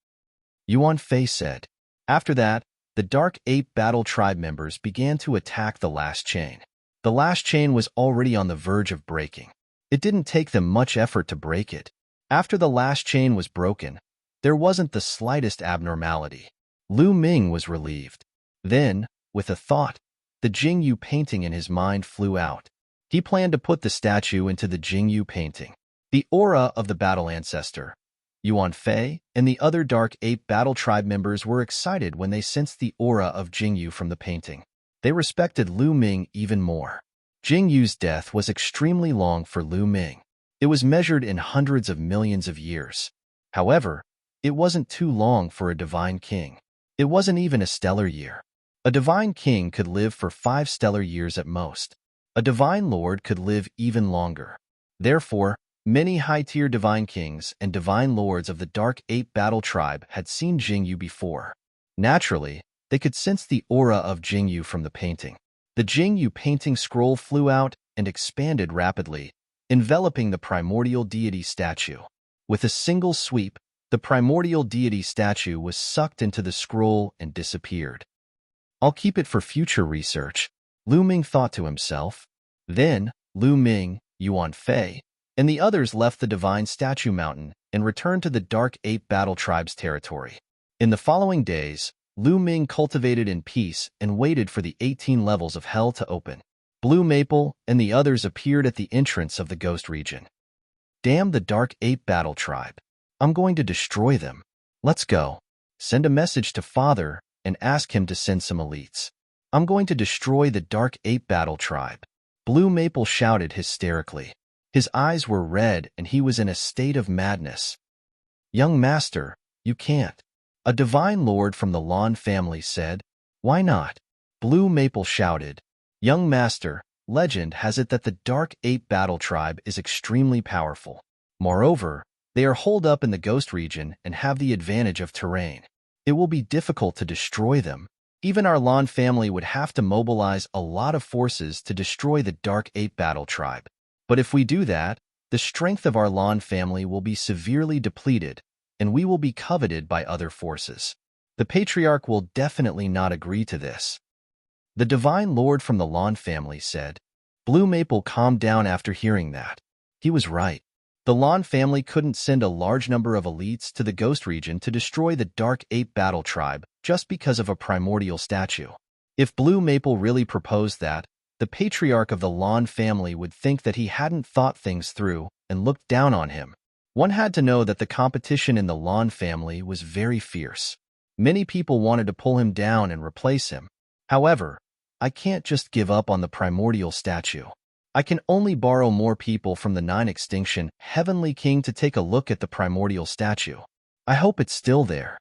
Speaker 1: Yuan Fei said. After that, the Dark Ape Battle Tribe members began to attack the last chain. The last chain was already on the verge of breaking. It didn't take them much effort to break it. After the last chain was broken, there wasn't the slightest abnormality. Lu Ming was relieved. Then, with a thought, the Jingyu painting in his mind flew out. He planned to put the statue into the Jingyu painting. The aura of the battle ancestor, Yuan Fei, and the other Dark Ape Battle Tribe members were excited when they sensed the aura of Jingyu from the painting. They respected Lu Ming even more. Jingyu's death was extremely long for Lu Ming. It was measured in hundreds of millions of years. However, it wasn't too long for a divine king. It wasn't even a stellar year. A divine king could live for 5 stellar years at most. A divine lord could live even longer. Therefore, many high-tier divine kings and divine lords of the Dark Ape Battle Tribe had seen Jingyu before. Naturally, they could sense the aura of Jingyu from the painting. The Jingyu painting scroll flew out and expanded rapidly, enveloping the primordial deity statue. With a single sweep, the primordial deity statue was sucked into the scroll and disappeared. I'll keep it for future research, Lu Ming thought to himself. Then, Lu Ming, Yuan Fei, and the others left the divine statue mountain and returned to the Dark Ape Battle Tribe's territory. In the following days, Lu Ming cultivated in peace and waited for the 18 levels of hell to open. Blue Maple and the others appeared at the entrance of the Ghost region. Damn the Dark Ape Battle Tribe. I'm going to destroy them. Let's go. Send a message to Father and ask him to send some elites. I'm going to destroy the Dark Ape Battle Tribe. Blue Maple shouted hysterically. His eyes were red and he was in a state of madness. Young master, you can't. A divine lord from the Lan family said. Why not? Blue Maple shouted. Young master, legend has it that the Dark Ape Battle Tribe is extremely powerful. Moreover, they are holed up in the Ghost region and have the advantage of terrain. It will be difficult to destroy them. Even our Lan family would have to mobilize a lot of forces to destroy the Dark Ape Battle Tribe. But if we do that, the strength of our Lan family will be severely depleted, and we will be coveted by other forces. The Patriarch will definitely not agree to this. The Divine Lord from the Lan family said. Blue Maple calmed down after hearing that. He was right. The Lan family couldn't send a large number of elites to the Ghost region to destroy the Dark Ape Battle Tribe just because of a primordial statue. If Blue Maple really proposed that, the Patriarch of the Lan family would think that he hadn't thought things through and looked down on him. One had to know that the competition in the Lan family was very fierce. Many people wanted to pull him down and replace him. However, I can't just give up on the primordial statue. I can only borrow more people from the 9 extinction Heavenly King to take a look at the primordial statue. I hope it's still there."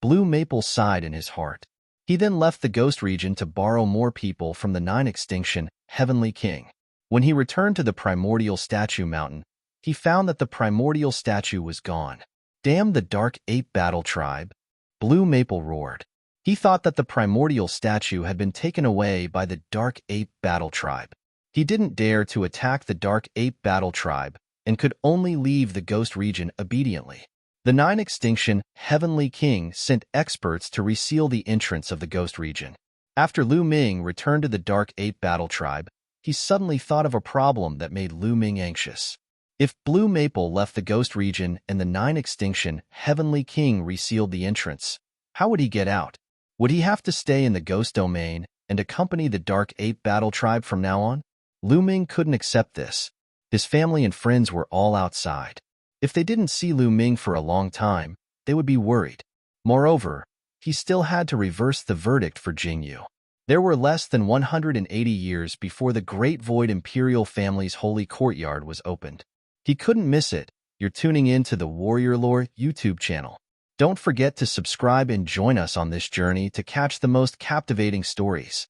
Speaker 1: Blue Maple sighed in his heart. He then left the ghost region to borrow more people from the 9 extinction Heavenly King. When he returned to the primordial statue mountain, he found that the primordial statue was gone. "Damn the Dark Ape Battle Tribe!" Blue Maple roared. He thought that the primordial statue had been taken away by the Dark Ape Battle Tribe. He didn't dare to attack the Dark Ape Battle Tribe and could only leave the ghost region obediently. The 9 extinction Heavenly King sent experts to reseal the entrance of the ghost region. After Lu Ming returned to the Dark Ape Battle Tribe, he suddenly thought of a problem that made Lu Ming anxious. If Blue Maple left the ghost region and the 9 extinction Heavenly King resealed the entrance, how would he get out? Would he have to stay in the ghost domain and accompany the Dark Ape Battle Tribe from now on? Lu Ming couldn't accept this. His family and friends were all outside. If they didn't see Lu Ming for a long time, they would be worried. Moreover, he still had to reverse the verdict for Jingyu. There were less than 180 years before the Great Void Imperial family's holy courtyard was opened. He couldn't miss it. You're tuning in to the Warrior Lore YouTube channel. Don't forget to subscribe and join us on this journey to catch the most captivating stories.